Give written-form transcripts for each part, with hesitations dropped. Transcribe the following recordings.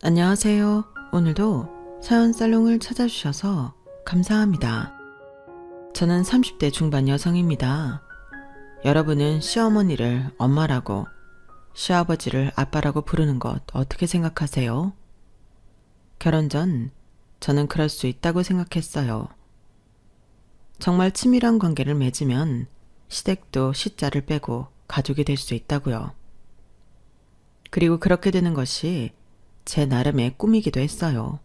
안녕하세요. 오늘도 사연 살롱을 찾아주셔서 감사합니다. 저는 30대 중반 여성입니다. 여러분은 시어머니를 엄마라고, 시아버지를 아빠라고 부르는 것 어떻게 생각하세요? 결혼 전 저는 그럴 수 있다고 생각했어요. 정말 친밀한 관계를 맺으면 시댁도 시자를 빼고 가족이 될 수 있다고요. 그리고 그렇게 되는 것이 제 나름의 꿈이기도 했어요.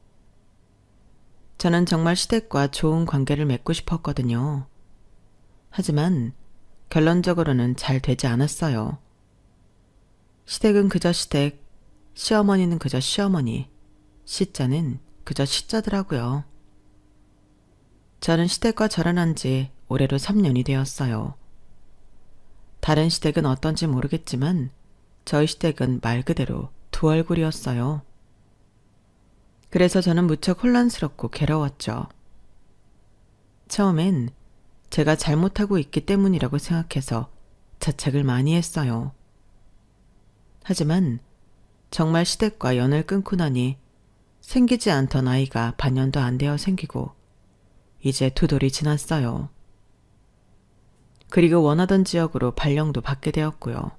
저는 정말 시댁과 좋은 관계를 맺고 싶었거든요. 하지만 결론적으로는 잘 되지 않았어요. 시댁은 그저 시댁, 시어머니는 그저 시어머니, 시자는 그저 시자더라고요. 저는 시댁과 결혼한 지 올해로 3년이 되었어요. 다른 시댁은 어떤지 모르겠지만 저희 시댁은 말 그대로 두 얼굴이었어요. 그래서 저는 무척 혼란스럽고 괴로웠죠. 처음엔 제가 잘못하고 있기 때문이라고 생각해서 자책을 많이 했어요. 하지만 정말 시댁과 연을 끊고 나니 생기지 않던 아이가 반년도 안 되어 생기고 이제 2돌이 지났어요. 그리고 원하던 지역으로 발령도 받게 되었고요.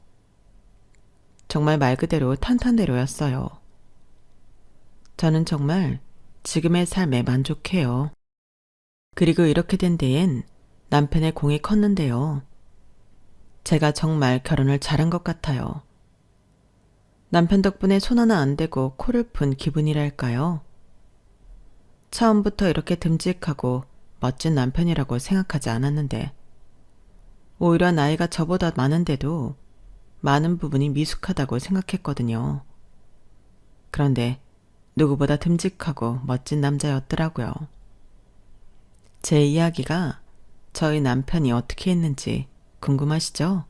정말 말 그대로 탄탄대로였어요. 저는 정말 지금의 삶에 만족해요. 그리고 이렇게 된 데엔 남편의 공이 컸는데요. 제가 정말 결혼을 잘한 것 같아요. 남편 덕분에 손 하나 안 대고 코를 푼 기분이랄까요? 처음부터 이렇게 듬직하고 멋진 남편이라고 생각하지 않았는데 오히려 나이가 저보다 많은데도 많은 부분이 미숙하다고 생각했거든요. 그런데 누구보다 듬직하고 멋진 남자였더라고요. 제 이야기가 저희 남편이 어떻게 했는지 궁금하시죠?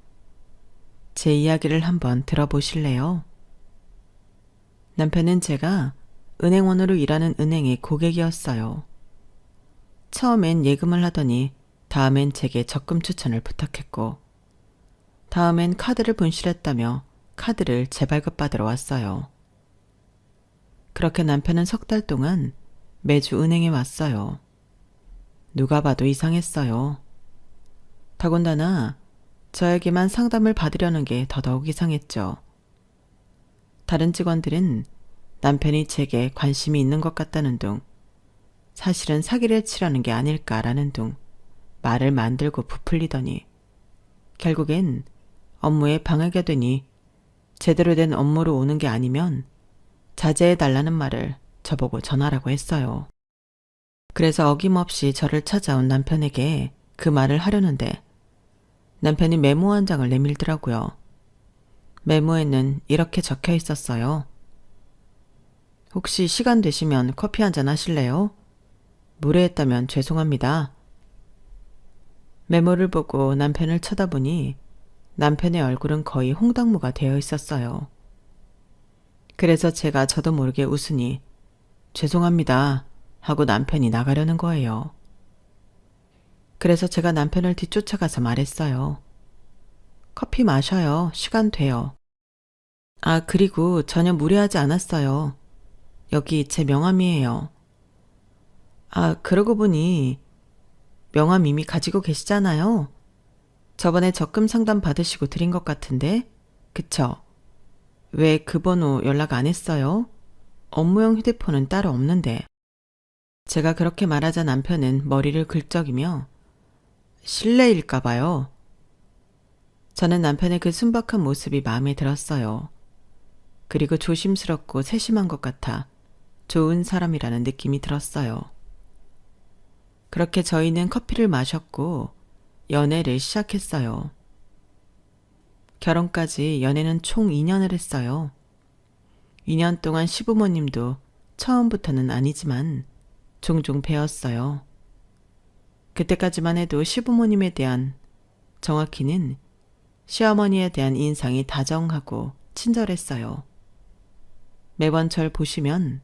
제 이야기를 한번 들어보실래요? 남편은 제가 은행원으로 일하는 은행의 고객이었어요. 처음엔 예금을 하더니 다음엔 제게 적금 추천을 부탁했고 다음엔 카드를 분실했다며 카드를 재발급받으러 왔어요. 그렇게 남편은 3달 동안 매주 은행에 왔어요. 누가 봐도 이상했어요. 더군다나 저에게만 상담을 받으려는 게 더더욱 이상했죠. 다른 직원들은 남편이 제게 관심이 있는 것 같다는 둥, 사실은 사기를 치려는 게 아닐까라는 둥 말을 만들고 부풀리더니 결국엔 업무에 방해가 되니 제대로 된 업무로 오는 게 아니면 자제해달라는 말을 저보고 전하라고 했어요. 그래서 어김없이 저를 찾아온 남편에게 그 말을 하려는데 남편이 메모 한 장을 내밀더라고요. 메모에는 이렇게 적혀 있었어요. 혹시 시간 되시면 커피 한잔 하실래요? 무례했다면 죄송합니다. 메모를 보고 남편을 쳐다보니 남편의 얼굴은 거의 홍당무가 되어 있었어요. 그래서 제가 저도 모르게 웃으니 죄송합니다 하고 남편이 나가려는 거예요. 그래서 제가 남편을 뒤쫓아가서 말했어요. 커피 마셔요. 시간 돼요. 아, 그리고 전혀 무례하지 않았어요. 여기 제 명함이에요. 아, 그러고 보니 명함 이미 가지고 계시잖아요. 저번에 적금 상담 받으시고 드린 것 같은데, 그쵸? 왜 그 번호 연락 안 했어요? 업무용 휴대폰은 따로 없는데. 제가 그렇게 말하자 남편은 머리를 긁적이며 실례일까 봐요. 저는 남편의 그 순박한 모습이 마음에 들었어요. 그리고 조심스럽고 세심한 것 같아 좋은 사람이라는 느낌이 들었어요. 그렇게 저희는 커피를 마셨고 연애를 시작했어요. 결혼까지 연애는 총 2년을 했어요. 2년 동안 시부모님도 처음부터는 아니지만 종종 뵈었어요. 그때까지만 해도 시부모님에 대한, 정확히는 시어머니에 대한 인상이 다정하고 친절했어요. 매번 절 보시면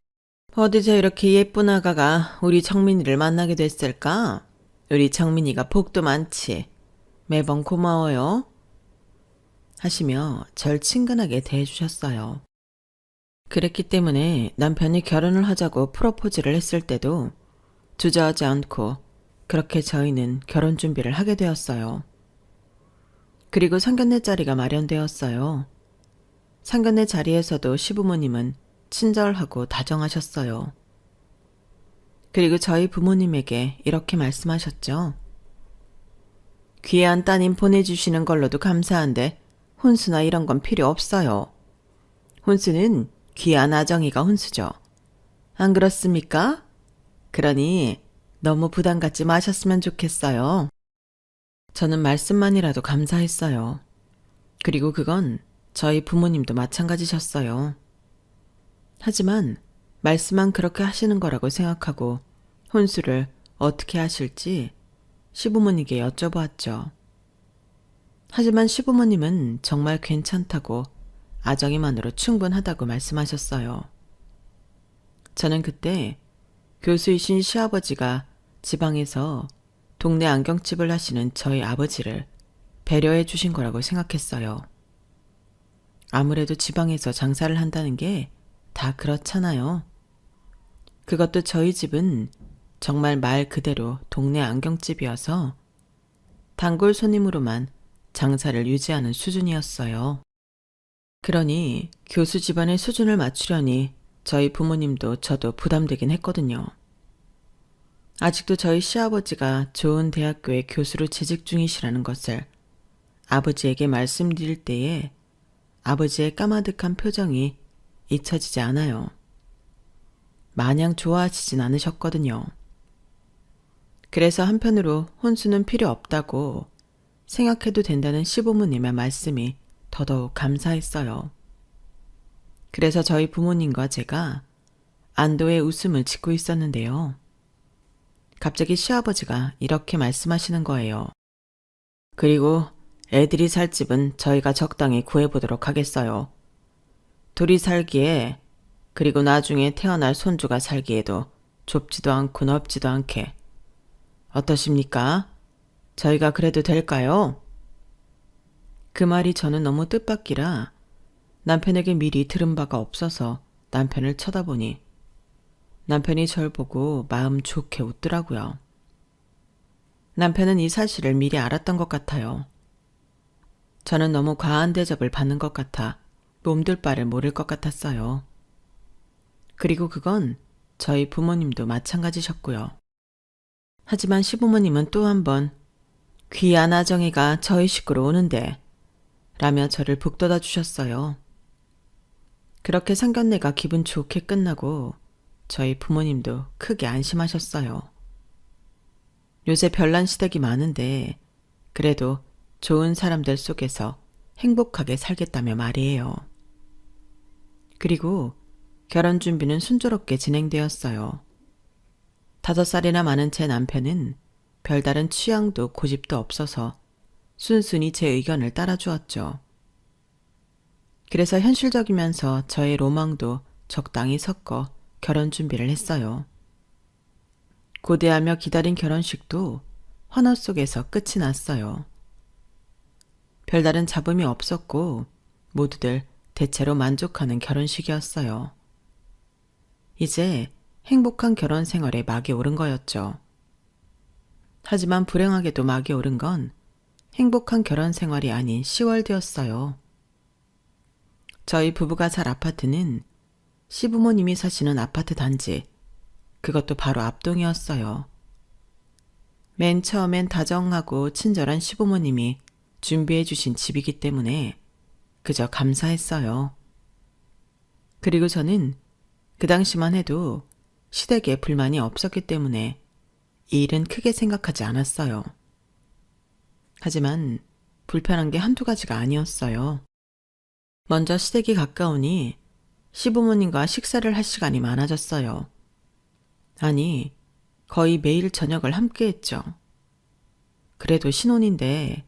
어디서 이렇게 예쁜 아가가 우리 정민이를 만나게 됐을까? 우리 정민이가 복도 많지. 매번 고마워요. 하시며 절 친근하게 대해주셨어요. 그랬기 때문에 남편이 결혼을 하자고 프로포즈를 했을 때도 주저하지 않고 그렇게 저희는 결혼 준비를 하게 되었어요. 그리고 상견례 자리가 마련되었어요. 상견례 자리에서도 시부모님은 친절하고 다정하셨어요. 그리고 저희 부모님에게 이렇게 말씀하셨죠. 귀한 따님 보내주시는 걸로도 감사한데 혼수나 이런 건 필요 없어요. 혼수는 귀한 아정이가 혼수죠. 안 그렇습니까? 그러니 너무 부담 갖지 마셨으면 좋겠어요. 저는 말씀만이라도 감사했어요. 그리고 그건 저희 부모님도 마찬가지셨어요. 하지만 말씀만 그렇게 하시는 거라고 생각하고 혼수를 어떻게 하실지 시부모님께 여쭤보았죠. 하지만 시부모님은 정말 괜찮다고 아정이만으로 충분하다고 말씀하셨어요. 저는 그때 교수이신 시아버지가 지방에서 동네 안경집을 하시는 저희 아버지를 배려해 주신 거라고 생각했어요. 아무래도 지방에서 장사를 한다는 게 다 그렇잖아요. 그것도 저희 집은 정말 말 그대로 동네 안경집이어서 단골 손님으로만 장사를 유지하는 수준이었어요. 그러니 교수 집안의 수준을 맞추려니 저희 부모님도 저도 부담되긴 했거든요. 아직도 저희 시아버지가 좋은 대학교의 교수로 재직 중이시라는 것을 아버지에게 말씀드릴 때에 아버지의 까마득한 표정이 잊혀지지 않아요. 마냥 좋아하시진 않으셨거든요. 그래서 한편으로 혼수는 필요 없다고 생각해도 된다는 시부모님의 말씀이 더더욱 감사했어요. 그래서 저희 부모님과 제가 안도의 웃음을 짓고 있었는데요. 갑자기 시아버지가 이렇게 말씀하시는 거예요. 그리고 애들이 살 집은 저희가 적당히 구해보도록 하겠어요. 둘이 살기에 그리고 나중에 태어날 손주가 살기에도 좁지도 않고 넓지도 않게. 어떠십니까? 저희가 그래도 될까요? 그 말이 저는 너무 뜻밖이라 남편에게 미리 들은 바가 없어서 남편을 쳐다보니 남편이 절 보고 마음 좋게 웃더라고요. 남편은 이 사실을 미리 알았던 것 같아요. 저는 너무 과한 대접을 받는 것 같아 몸둘 바를 모를 것 같았어요. 그리고 그건 저희 부모님도 마찬가지셨고요. 하지만 시부모님은 또 한 번 귀한 아정이가 저희 식구로 오는데 라며 저를 북돋아 주셨어요. 그렇게 상견례가 기분 좋게 끝나고 저희 부모님도 크게 안심하셨어요. 요새 별난 시댁이 많은데 그래도 좋은 사람들 속에서 행복하게 살겠다며 말이에요. 그리고 결혼 준비는 순조롭게 진행되었어요. 5살이나 많은 제 남편은 별다른 취향도 고집도 없어서 순순히 제 의견을 따라주었죠. 그래서 현실적이면서 저의 로망도 적당히 섞어 결혼 준비를 했어요. 고대하며 기다린 결혼식도 환호 속에서 끝이 났어요. 별다른 잡음이 없었고 모두들 대체로 만족하는 결혼식이었어요. 이제 행복한 결혼 생활에 막이 오른 거였죠. 하지만 불행하게도 막이 오른 건 행복한 결혼 생활이 아닌 10월되었어요. 저희 부부가 살 아파트는 시부모님이 사시는 아파트 단지, 그것도 바로 앞동이었어요. 맨 처음엔 다정하고 친절한 시부모님이 준비해 주신 집이기 때문에 그저 감사했어요. 그리고 저는 그 당시만 해도 시댁에 불만이 없었기 때문에 이 일은 크게 생각하지 않았어요. 하지만 불편한 게 한두 가지가 아니었어요. 먼저 시댁이 가까우니 시부모님과 식사를 할 시간이 많아졌어요. 아니, 거의 매일 저녁을 함께 했죠. 그래도 신혼인데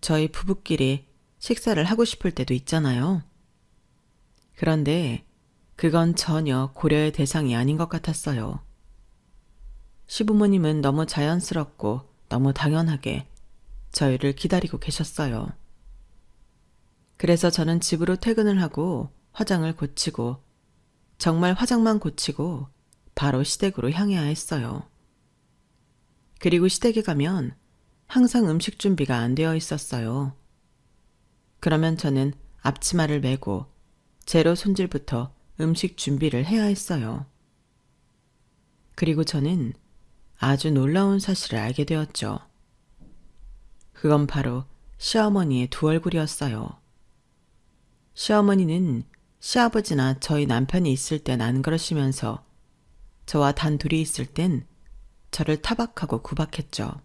저희 부부끼리 식사를 하고 싶을 때도 있잖아요. 그런데 그건 전혀 고려의 대상이 아닌 것 같았어요. 시부모님은 너무 자연스럽고 너무 당연하게 저희를 기다리고 계셨어요. 그래서 저는 집으로 퇴근을 하고 화장을 고치고 정말 화장만 고치고 바로 시댁으로 향해야 했어요. 그리고 시댁에 가면 항상 음식 준비가 안 되어 있었어요. 그러면 저는 앞치마를 메고 재료 손질부터 음식 준비를 해야 했어요. 그리고 저는 아주 놀라운 사실을 알게 되었죠. 그건 바로 시어머니의 두 얼굴이었어요. 시어머니는 시아버지나 저희 남편이 있을 땐 안 그러시면서 저와 단 둘이 있을 땐 저를 타박하고 구박했죠.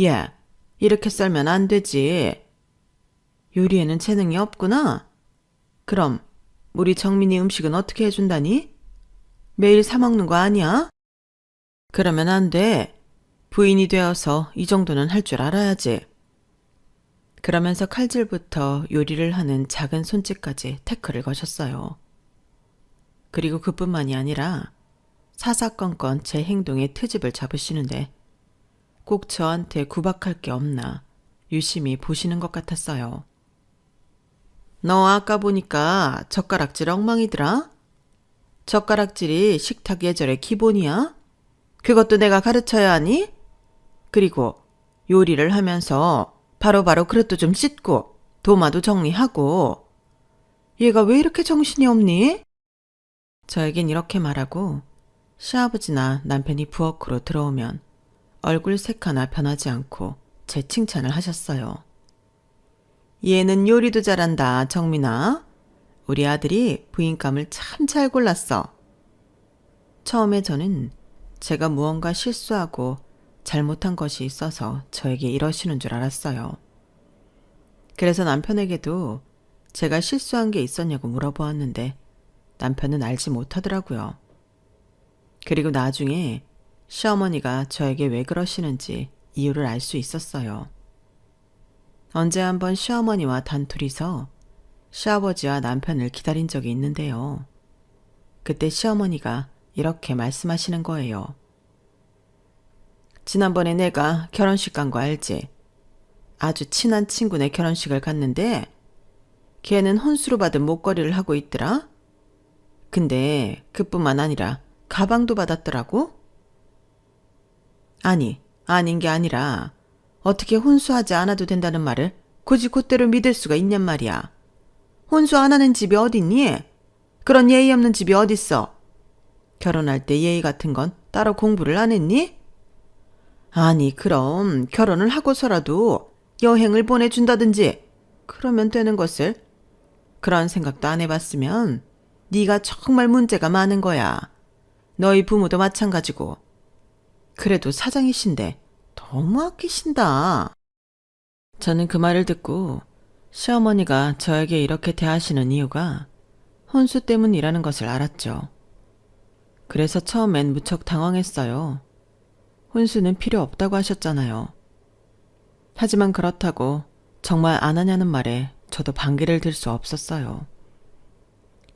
야, 이렇게 썰면 안 되지. 요리에는 재능이 없구나. 그럼 우리 정민이 음식은 어떻게 해준다니? 매일 사 먹는 거 아니야? 그러면 안 돼. 부인이 되어서 이 정도는 할 줄 알아야지. 그러면서 칼질부터 요리를 하는 작은 손짓까지 태클을 거셨어요. 그리고 그뿐만이 아니라 사사건건 제 행동에 트집을 잡으시는데 꼭 저한테 구박할 게 없나 유심히 보시는 것 같았어요. 너 아까 보니까 젓가락질 엉망이더라? 젓가락질이 식탁 예절의 기본이야? 그것도 내가 가르쳐야 하니? 그리고 요리를 하면서 바로바로 그릇도 좀 씻고 도마도 정리하고. 얘가 왜 이렇게 정신이 없니? 저에겐 이렇게 말하고 시아버지나 남편이 부엌으로 들어오면 얼굴 색 하나 변하지 않고 제 칭찬을 하셨어요. 얘는 요리도 잘한다, 정민아. 우리 아들이 부인감을 참 잘 골랐어. 처음에 저는 제가 무언가 실수하고 잘못한 것이 있어서 저에게 이러시는 줄 알았어요. 그래서 남편에게도 제가 실수한 게 있었냐고 물어보았는데 남편은 알지 못하더라고요. 그리고 나중에 시어머니가 저에게 왜 그러시는지 이유를 알 수 있었어요. 언제 한번 시어머니와 단둘이서 시아버지와 남편을 기다린 적이 있는데요. 그때 시어머니가 이렇게 말씀하시는 거예요. 지난번에 내가 결혼식 간 거 알지? 아주 친한 친구네 결혼식을 갔는데 걔는 혼수로 받은 목걸이를 하고 있더라. 근데 그뿐만 아니라 가방도 받았더라고. 아니, 아닌 게 아니라 어떻게 혼수하지 않아도 된다는 말을 굳이 그대로 믿을 수가 있냔 말이야. 혼수 안 하는 집이 어딨니? 그런 예의 없는 집이 어딨어? 결혼할 때 예의 같은 건 따로 공부를 안 했니? 아니, 그럼 결혼을 하고서라도 여행을 보내준다든지 그러면 되는 것을. 그런 생각도 안 해봤으면 네가 정말 문제가 많은 거야. 너희 부모도 마찬가지고. 그래도 사장이신데 너무 아끼신다. 저는 그 말을 듣고 시어머니가 저에게 이렇게 대하시는 이유가 혼수 때문이라는 것을 알았죠. 그래서 처음엔 무척 당황했어요. 혼수는 필요 없다고 하셨잖아요. 하지만 그렇다고 정말 안 하냐는 말에 저도 반기를 들 수 없었어요.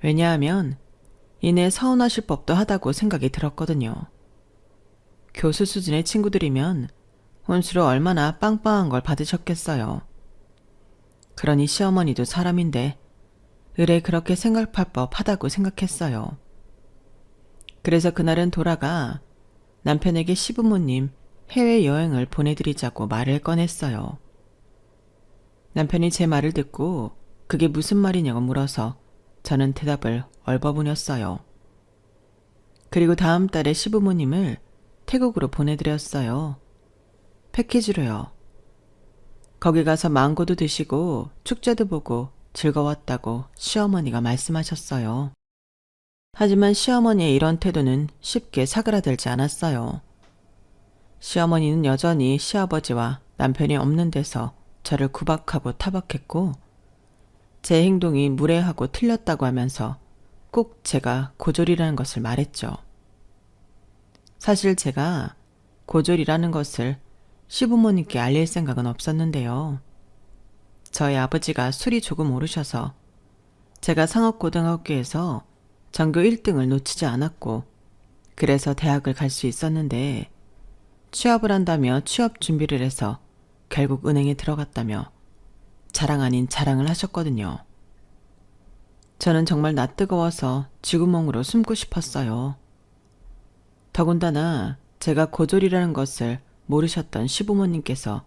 왜냐하면 이내 서운하실 법도 하다고 생각이 들었거든요. 교수 수준의 친구들이면 혼수로 얼마나 빵빵한 걸 받으셨겠어요. 그러니 시어머니도 사람인데 의뢰 그렇게 생각할 법하다고 생각했어요. 그래서 그날은 돌아가 남편에게 시부모님 해외여행을 보내드리자고 말을 꺼냈어요. 남편이 제 말을 듣고 그게 무슨 말이냐고 물어서 저는 대답을 얼버무렸어요. 그리고 다음 달에 시부모님을 태국으로 보내드렸어요. 패키지로요. 거기 가서 망고도 드시고 축제도 보고 즐거웠다고 시어머니가 말씀하셨어요. 하지만 시어머니의 이런 태도는 쉽게 사그라들지 않았어요. 시어머니는 여전히 시아버지와 남편이 없는 데서 저를 구박하고 타박했고 제 행동이 무례하고 틀렸다고 하면서 꼭 제가 고졸이라는 것을 말했죠. 사실 제가 고졸이라는 것을 시부모님께 알릴 생각은 없었는데요. 저희 아버지가 술이 조금 오르셔서 제가 상업고등학교에서 전교 1등을 놓치지 않았고 그래서 대학을 갈 수 있었는데 취업을 한다며 취업 준비를 해서 결국 은행에 들어갔다며 자랑 아닌 자랑을 하셨거든요. 저는 정말 낯뜨거워서 쥐구멍으로 숨고 싶었어요. 더군다나 제가 고졸이라는 것을 모르셨던 시부모님께서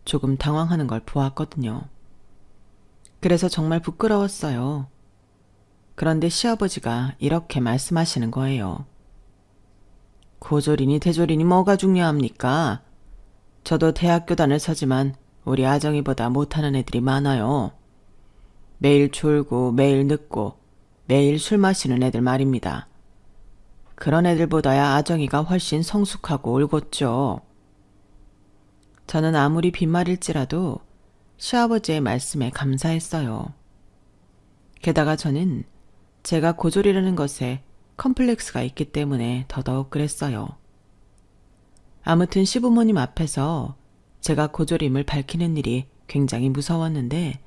조금 당황하는 걸 보았거든요. 그래서 정말 부끄러웠어요. 그런데 시아버지가 이렇게 말씀하시는 거예요. 고졸이니 대졸이니 뭐가 중요합니까? 저도 대학교 다녔지만 우리 아정이보다 못하는 애들이 많아요. 매일 졸고 매일 늦고 매일 술 마시는 애들 말입니다. 그런 애들보다야 아정이가 훨씬 성숙하고 올곧죠. 저는 아무리 빈말일지라도 시아버지의 말씀에 감사했어요. 게다가 저는 제가 고졸이라는 것에 컴플렉스가 있기 때문에 더더욱 그랬어요. 아무튼 시부모님 앞에서 제가 고졸임을 밝히는 일이 굉장히 무서웠는데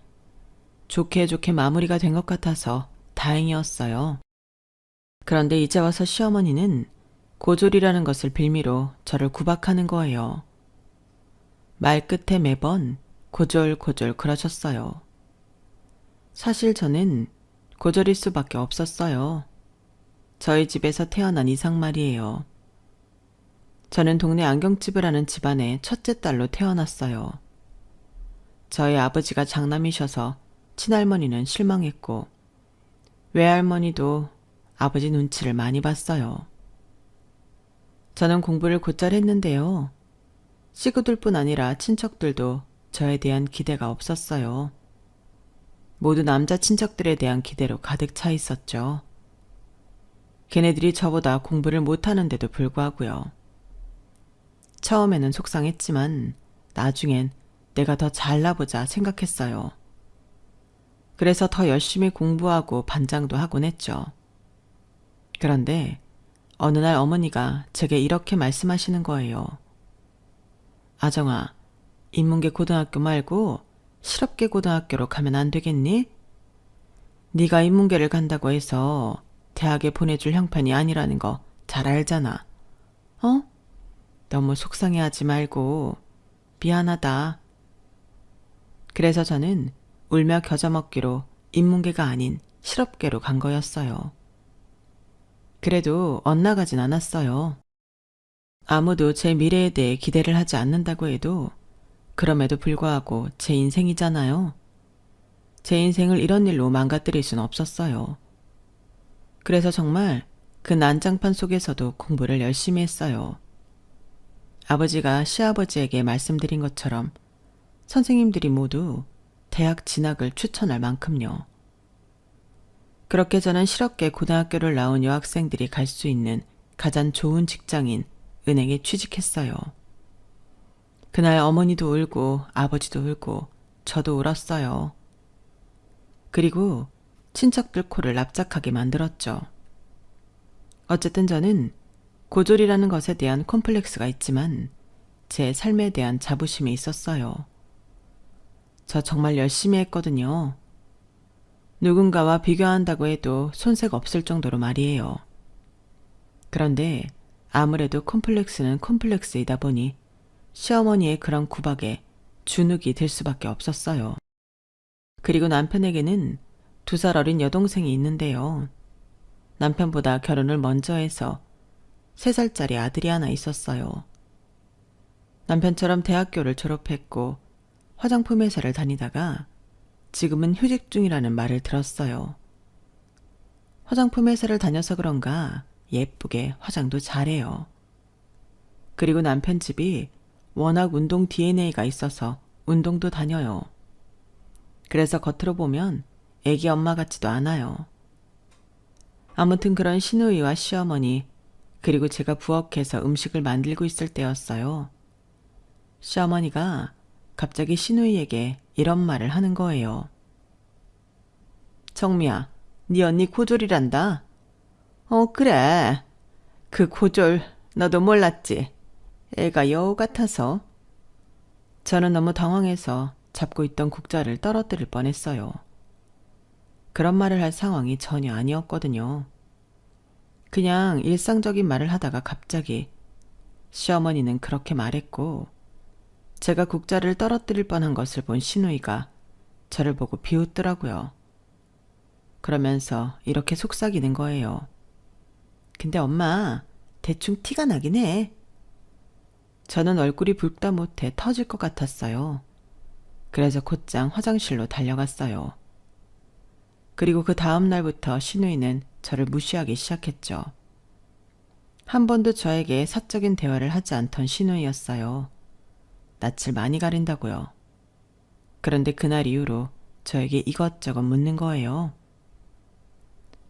좋게 좋게 마무리가 된 것 같아서 다행이었어요. 그런데 이제 와서 시어머니는 고졸이라는 것을 빌미로 저를 구박하는 거예요. 말끝에 매번 고졸 그러셨어요. 사실 저는 고졸일 수밖에 없었어요. 저희 집에서 태어난 이상 말이에요. 저는 동네 안경집을 하는 집안의 첫째 딸로 태어났어요. 저희 아버지가 장남이셔서 친할머니는 실망했고 외할머니도 아버지 눈치를 많이 봤어요. 저는 공부를 곧잘 했는데요. 식구들뿐 아니라 친척들도 저에 대한 기대가 없었어요. 모두 남자 친척들에 대한 기대로 가득 차 있었죠. 걔네들이 저보다 공부를 못하는데도 불구하고요. 처음에는 속상했지만 나중엔 내가 더 잘나보자 생각했어요. 그래서 더 열심히 공부하고 반장도 하곤 했죠. 그런데 어느 날 어머니가 제게 이렇게 말씀하시는 거예요. 아정아, 인문계 고등학교 말고 실업계 고등학교로 가면 안 되겠니? 네가 인문계를 간다고 해서 대학에 보내줄 형편이 아니라는 거 잘 알잖아. 어? 너무 속상해하지 말고 미안하다. 그래서 저는 울며 겨자 먹기로 인문계가 아닌 실업계로 간 거였어요. 그래도 엇나가진 않았어요. 아무도 제 미래에 대해 기대를 하지 않는다고 해도 그럼에도 불구하고 제 인생이잖아요. 제 인생을 이런 일로 망가뜨릴 순 없었어요. 그래서 정말 그 난장판 속에서도 공부를 열심히 했어요. 아버지가 시아버지에게 말씀드린 것처럼 선생님들이 모두 대학 진학을 추천할 만큼요. 그렇게 저는 실업계 고등학교를 나온 여학생들이 갈 수 있는 가장 좋은 직장인 은행에 취직했어요. 그날 어머니도 울고 아버지도 울고 저도 울었어요. 그리고 친척들 코를 납작하게 만들었죠. 어쨌든 저는 고졸이라는 것에 대한 콤플렉스가 있지만 제 삶에 대한 자부심이 있었어요. 저 정말 열심히 했거든요. 누군가와 비교한다고 해도 손색 없을 정도로 말이에요. 그런데 아무래도 콤플렉스는 콤플렉스이다 보니 시어머니의 그런 구박에 주눅이 들 수밖에 없었어요. 그리고 남편에게는 2살 어린 여동생이 있는데요. 남편보다 결혼을 먼저 해서 3살짜리 아들이 하나 있었어요. 남편처럼 대학교를 졸업했고 화장품 회사를 다니다가 지금은 휴직 중이라는 말을 들었어요. 화장품 회사를 다녀서 그런가 예쁘게 화장도 잘해요. 그리고 남편 집이 워낙 운동 DNA가 있어서 운동도 다녀요. 그래서 겉으로 보면 애기 엄마 같지도 않아요. 아무튼 그런 시누이와 시어머니 그리고 제가 부엌에서 음식을 만들고 있을 때였어요. 시어머니가 갑자기 시누이에게 이런 말을 하는 거예요. 정미야, 네 언니 고졸이란다. 그래. 그 고졸 너도 몰랐지. 애가 여우 같아서. 저는 너무 당황해서 잡고 있던 국자를 떨어뜨릴 뻔했어요. 그런 말을 할 상황이 전혀 아니었거든요. 그냥 일상적인 말을 하다가 갑자기 시어머니는 그렇게 말했고 제가 국자를 떨어뜨릴 뻔한 것을 본 시누이가 저를 보고 비웃더라고요. 그러면서 이렇게 속삭이는 거예요. 근데 엄마, 대충 티가 나긴 해. 저는 얼굴이 붉다 못해 터질 것 같았어요. 그래서 곧장 화장실로 달려갔어요. 그리고 그 다음 날부터 신우이는 저를 무시하기 시작했죠. 한 번도 저에게 사적인 대화를 하지 않던 신우이였어요. 낯을 많이 가린다고요. 그런데 그날 이후로 저에게 이것저것 묻는 거예요.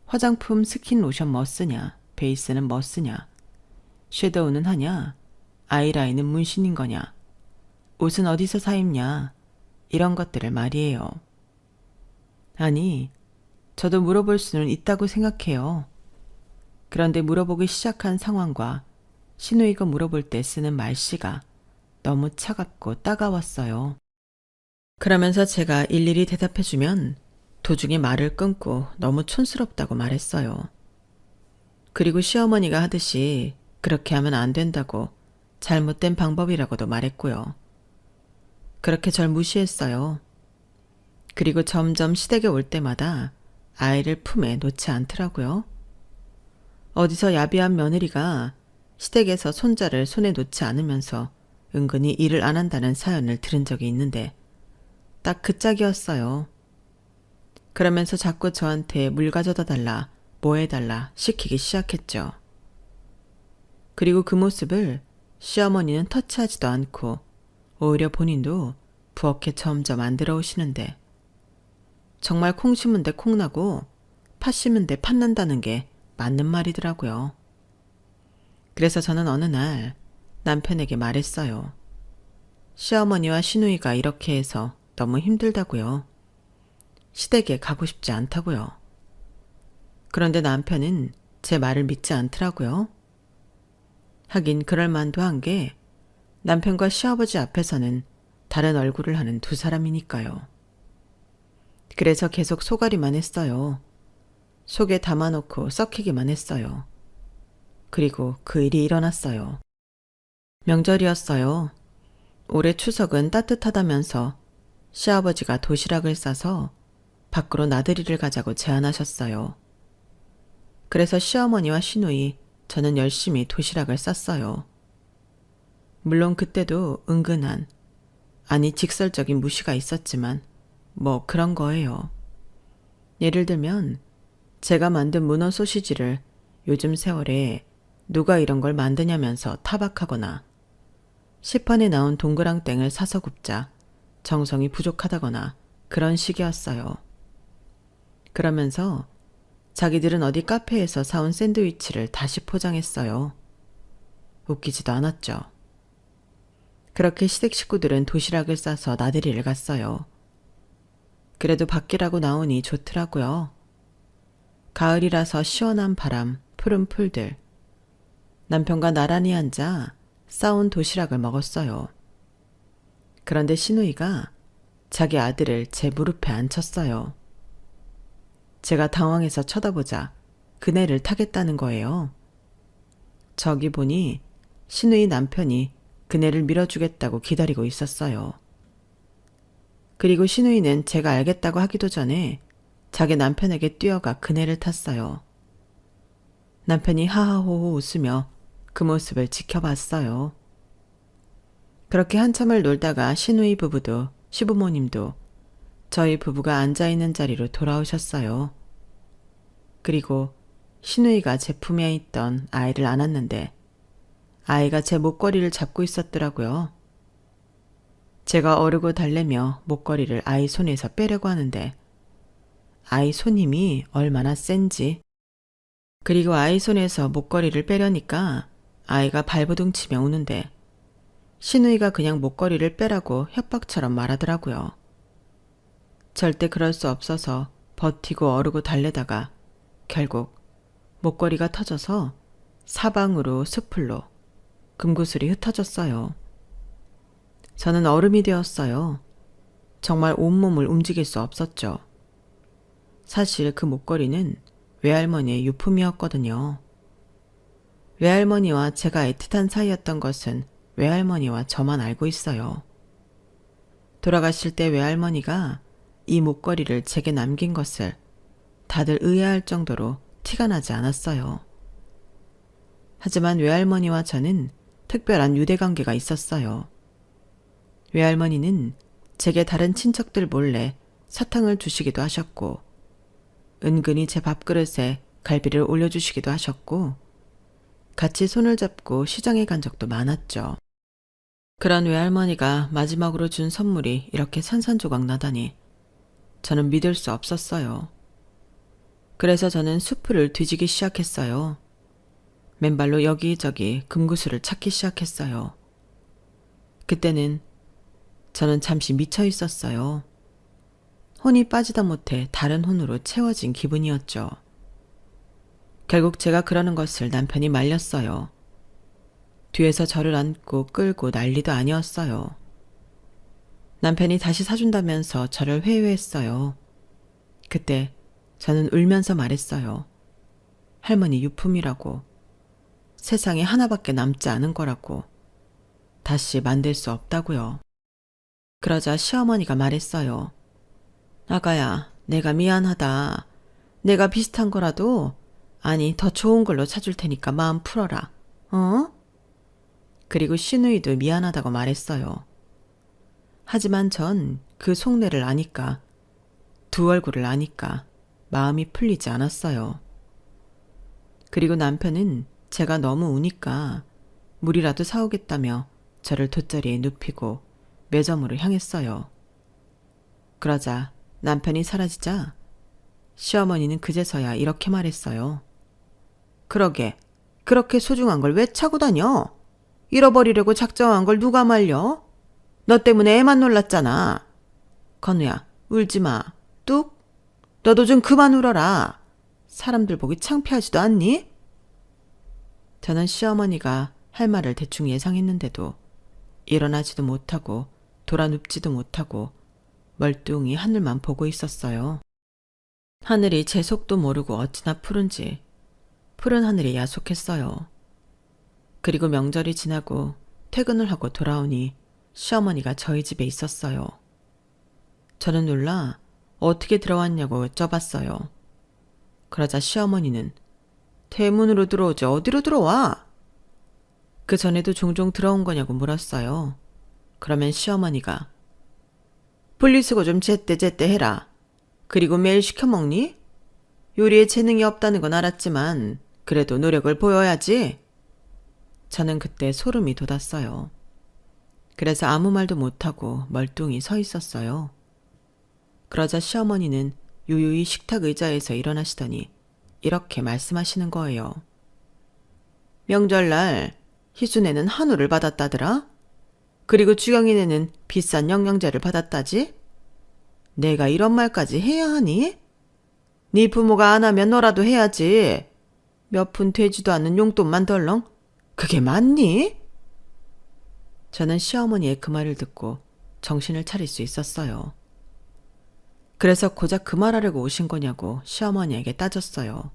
화장품 스킨 로션 뭐 쓰냐? 베이스는 뭐 쓰냐? 섀도우는 하냐? 아이라인은 문신인 거냐? 옷은 어디서 사 입냐? 이런 것들을 말이에요. 아니, 저도 물어볼 수는 있다고 생각해요. 그런데 물어보기 시작한 상황과 신우이가 물어볼 때 쓰는 말씨가 너무 차갑고 따가웠어요. 그러면서 제가 일일이 대답해주면 도중에 말을 끊고 너무 촌스럽다고 말했어요. 그리고 시어머니가 하듯이 그렇게 하면 안 된다고 잘못된 방법이라고도 말했고요. 그렇게 절 무시했어요. 그리고 점점 시댁에 올 때마다 아이를 품에 놓지 않더라고요. 어디서 야비한 며느리가 시댁에서 손자를 손에 놓지 않으면서 은근히 일을 안 한다는 사연을 들은 적이 있는데 딱 그 짝이었어요. 그러면서 자꾸 저한테 물 가져다 달라, 뭐 해달라 시키기 시작했죠. 그리고 그 모습을 시어머니는 터치하지도 않고 오히려 본인도 부엌에 점점 안 들어오시는데 정말 콩 심은 데 콩 나고 팥 심은 데 팥 난다는 게 맞는 말이더라고요. 그래서 저는 어느 날 남편에게 말했어요. 시어머니와 시누이가 이렇게 해서 너무 힘들다고요. 시댁에 가고 싶지 않다고요. 그런데 남편은 제 말을 믿지 않더라고요. 하긴 그럴 만도 한 게 남편과 시아버지 앞에서는 다른 얼굴을 하는 두 사람이니까요. 그래서 계속 소가리만 했어요. 속에 담아놓고 썩히기만 했어요. 그리고 그 일이 일어났어요. 명절이었어요. 올해 추석은 따뜻하다면서 시아버지가 도시락을 싸서 밖으로 나들이를 가자고 제안하셨어요. 그래서 시어머니와 시누이, 저는 열심히 도시락을 쌌어요. 물론 그때도 은근한, 아니 직설적인 무시가 있었지만 뭐 그런 거예요. 예를 들면 제가 만든 문어 소시지를 요즘 세월에 누가 이런 걸 만드냐면서 타박하거나 시판에 나온 동그랑땡을 사서 굽자 정성이 부족하다거나 그런 식이었어요. 그러면서 자기들은 어디 카페에서 사온 샌드위치를 다시 포장했어요. 웃기지도 않았죠. 그렇게 시댁 식구들은 도시락을 싸서 나들이를 갔어요. 그래도 밖이라고 나오니 좋더라고요. 가을이라서 시원한 바람, 푸른 풀들. 남편과 나란히 앉아 싸온 도시락을 먹었어요. 그런데 시누이가 자기 아들을 제 무릎에 앉혔어요. 제가 당황해서 쳐다보자 그네를 타겠다는 거예요. 저기 보니 시누이 남편이 그네를 밀어주겠다고 기다리고 있었어요. 그리고 시누이는 제가 알겠다고 하기도 전에 자기 남편에게 뛰어가 그네를 탔어요. 남편이 하하호호 웃으며 그 모습을 지켜봤어요. 그렇게 한참을 놀다가 시누이 부부도 시부모님도 저희 부부가 앉아있는 자리로 돌아오셨어요. 그리고 시누이가 제 품에 있던 아이를 안았는데 아이가 제 목걸이를 잡고 있었더라고요. 제가 어르고 달래며 목걸이를 아이 손에서 빼려고 하는데 아이 손 힘이 얼마나 센지. 그리고 아이 손에서 목걸이를 빼려니까 아이가 발버둥 치며 우는데 시누이가 그냥 목걸이를 빼라고 협박처럼 말하더라고요. 절대 그럴 수 없어서 버티고 어르고 달래다가 결국 목걸이가 터져서 사방으로 숯불로 금구슬이 흩어졌어요. 저는 얼음이 되었어요. 정말 온몸을 움직일 수 없었죠. 사실 그 목걸이는 외할머니의 유품이었거든요. 외할머니와 제가 애틋한 사이였던 것은 외할머니와 저만 알고 있어요. 돌아가실 때 외할머니가 이 목걸이를 제게 남긴 것을 다들 의아할 정도로 티가 나지 않았어요. 하지만 외할머니와 저는 특별한 유대관계가 있었어요. 외할머니는 제게 다른 친척들 몰래 사탕을 주시기도 하셨고, 은근히 제 밥그릇에 갈비를 올려주시기도 하셨고, 같이 손을 잡고 시장에 간 적도 많았죠. 그런 외할머니가 마지막으로 준 선물이 이렇게 산산조각 나다니 저는 믿을 수 없었어요. 그래서 저는 수프를 뒤지기 시작했어요. 맨발로 여기저기 금구슬을 찾기 시작했어요. 그때는 저는 잠시 미쳐 있었어요. 혼이 빠지다 못해 다른 혼으로 채워진 기분이었죠. 결국 제가 그러는 것을 남편이 말렸어요. 뒤에서 저를 안고 끌고 난리도 아니었어요. 남편이 다시 사준다면서 저를 회유했어요. 그때 저는 울면서 말했어요. 할머니 유품이라고. 세상에 하나밖에 남지 않은 거라고. 다시 만들 수 없다고요. 그러자 시어머니가 말했어요. 아가야, 내가 미안하다. 내가 비슷한 거라도, 아니 더 좋은 걸로 사줄 테니까 마음 풀어라. 어? 그리고 시누이도 미안하다고 말했어요. 하지만 전 그 속내를 아니까, 두 얼굴을 아니까 마음이 풀리지 않았어요. 그리고 남편은 제가 너무 우니까 물이라도 사오겠다며 저를 돗자리에 눕히고 매점으로 향했어요. 그러자 남편이 사라지자 시어머니는 그제서야 이렇게 말했어요. 그러게, 그렇게 소중한 걸 왜 차고 다녀? 잃어버리려고 작정한 걸 누가 말려? 너 때문에 애만 놀랐잖아. 건우야, 울지 마. 뚝? 너도 좀 그만 울어라. 사람들 보기 창피하지도 않니? 저는 시어머니가 할 말을 대충 예상했는데도 일어나지도 못하고 돌아 눕지도 못하고 멀뚱히 하늘만 보고 있었어요. 하늘이 제 속도 모르고 어찌나 푸른지 푸른 하늘이 야속했어요. 그리고 명절이 지나고 퇴근을 하고 돌아오니 시어머니가 저희 집에 있었어요. 저는 놀라 어떻게 들어왔냐고 여쭤봤어요. 그러자 시어머니는 대문으로 들어오지 어디로 들어와? 그 전에도 종종 들어온 거냐고 물었어요. 그러면 시어머니가 분리수거 좀 제때제때 해라. 그리고 매일 시켜먹니? 요리에 재능이 없다는 건 알았지만 그래도 노력을 보여야지. 저는 그때 소름이 돋았어요. 그래서 아무 말도 못하고 멀뚱히 서 있었어요. 그러자 시어머니는 유유히 식탁 의자에서 일어나시더니 이렇게 말씀하시는 거예요. 명절날 희순애는 한우를 받았다더라? 그리고 주경이네는 비싼 영양제를 받았다지? 내가 이런 말까지 해야 하니? 네 부모가 안 하면 너라도 해야지. 몇 푼 되지도 않는 용돈만 덜렁? 그게 맞니? 저는 시어머니의 그 말을 듣고 정신을 차릴 수 있었어요. 그래서 고작 그 말하려고 오신 거냐고 시어머니에게 따졌어요.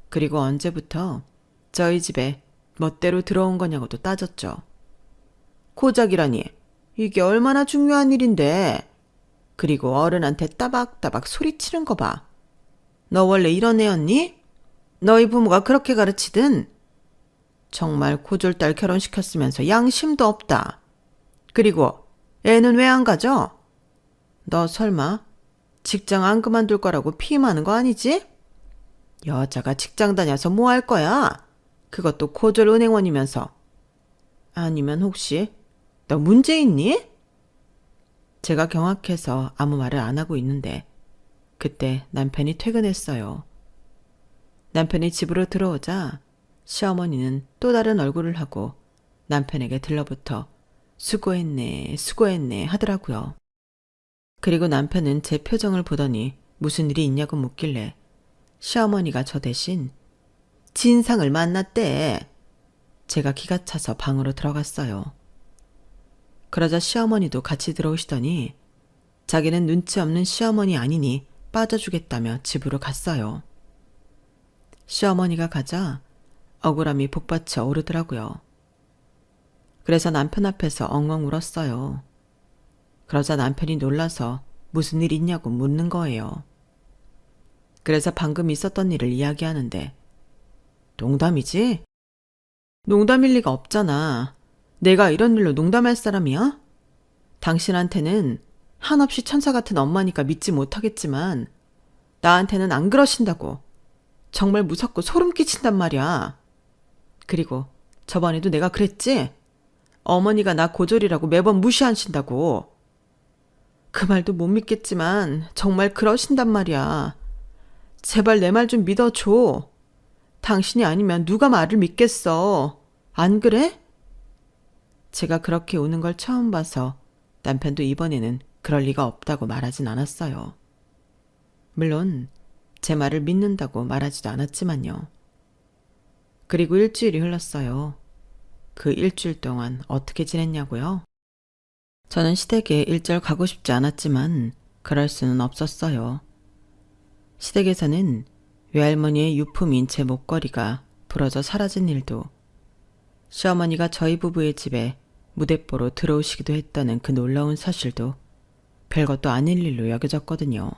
그리고 언제부터 저희 집에 멋대로 들어온 거냐고도 따졌죠. 고작이라니, 이게 얼마나 중요한 일인데. 그리고 어른한테 따박따박 소리치는 거 봐. 너 원래 이런 애였니? 너희 부모가 그렇게 가르치든. 정말 고졸딸 결혼시켰으면서 양심도 없다. 그리고 애는 왜 안 가져? 너 설마 직장 안 그만둘 거라고 피임하는 거 아니지? 여자가 직장 다녀서 뭐 할 거야? 그것도 고졸 은행원이면서. 아니면 혹시 너 문제 있니? 제가 경악해서 아무 말을 안 하고 있는데 그때 남편이 퇴근했어요. 남편이 집으로 들어오자 시어머니는 또 다른 얼굴을 하고 남편에게 들러붙어 수고했네, 수고했네 하더라고요. 그리고 남편은 제 표정을 보더니 무슨 일이 있냐고 묻길래 시어머니가 저 대신 진상을 만났대. 제가 기가 차서 방으로 들어갔어요. 그러자 시어머니도 같이 들어오시더니 자기는 눈치 없는 시어머니 아니니 빠져주겠다며 집으로 갔어요. 시어머니가 가자 억울함이 복받쳐 오르더라고요. 그래서 남편 앞에서 엉엉 울었어요. 그러자 남편이 놀라서 무슨 일 있냐고 묻는 거예요. 그래서 방금 있었던 일을 이야기하는데 농담이지? 농담일 리가 없잖아. 내가 이런 일로 농담할 사람이야? 당신한테는 한없이 천사 같은 엄마니까 믿지 못하겠지만 나한테는 안 그러신다고. 정말 무섭고 소름 끼친단 말이야. 그리고 저번에도 내가 그랬지? 어머니가 나 고졸이라고 매번 무시하신다고. 그 말도 못 믿겠지만 정말 그러신단 말이야. 제발 내 말 좀 믿어줘. 당신이 아니면 누가 말을 믿겠어. 안 그래? 제가 그렇게 우는 걸 처음 봐서 남편도 이번에는 그럴 리가 없다고 말하진 않았어요. 물론 제 말을 믿는다고 말하지도 않았지만요. 그리고 일주일이 흘렀어요. 그 일주일 동안 어떻게 지냈냐고요? 저는 시댁에 일절 가고 싶지 않았지만 그럴 수는 없었어요. 시댁에서는 외할머니의 유품인 제 목걸이가 부러져 사라진 일도, 시어머니가 저희 부부의 집에 무대뽀로 들어오시기도 했다는 그 놀라운 사실도 별것도 아닐 일로 여겨졌거든요.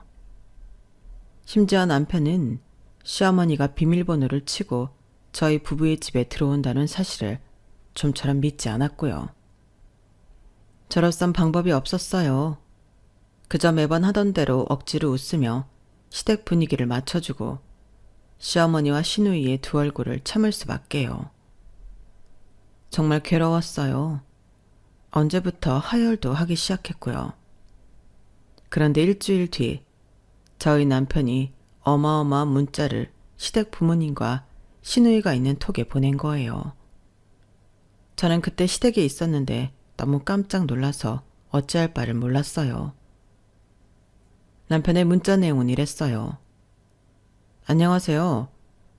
심지어 남편은 시어머니가 비밀번호를 치고 저희 부부의 집에 들어온다는 사실을 좀처럼 믿지 않았고요. 저로선 방법이 없었어요. 그저 매번 하던 대로 억지로 웃으며 시댁 분위기를 맞춰주고 시어머니와 시누이의 두 얼굴을 참을 수밖에요. 정말 괴로웠어요. 언제부터 하혈도 하기 시작했고요. 그런데 일주일 뒤 저희 남편이 어마어마한 문자를 시댁 부모님과 시누이가 있는 톡에 보낸 거예요. 저는 그때 시댁에 있었는데 너무 깜짝 놀라서 어찌할 바를 몰랐어요. 남편의 문자 내용은 이랬어요. 안녕하세요.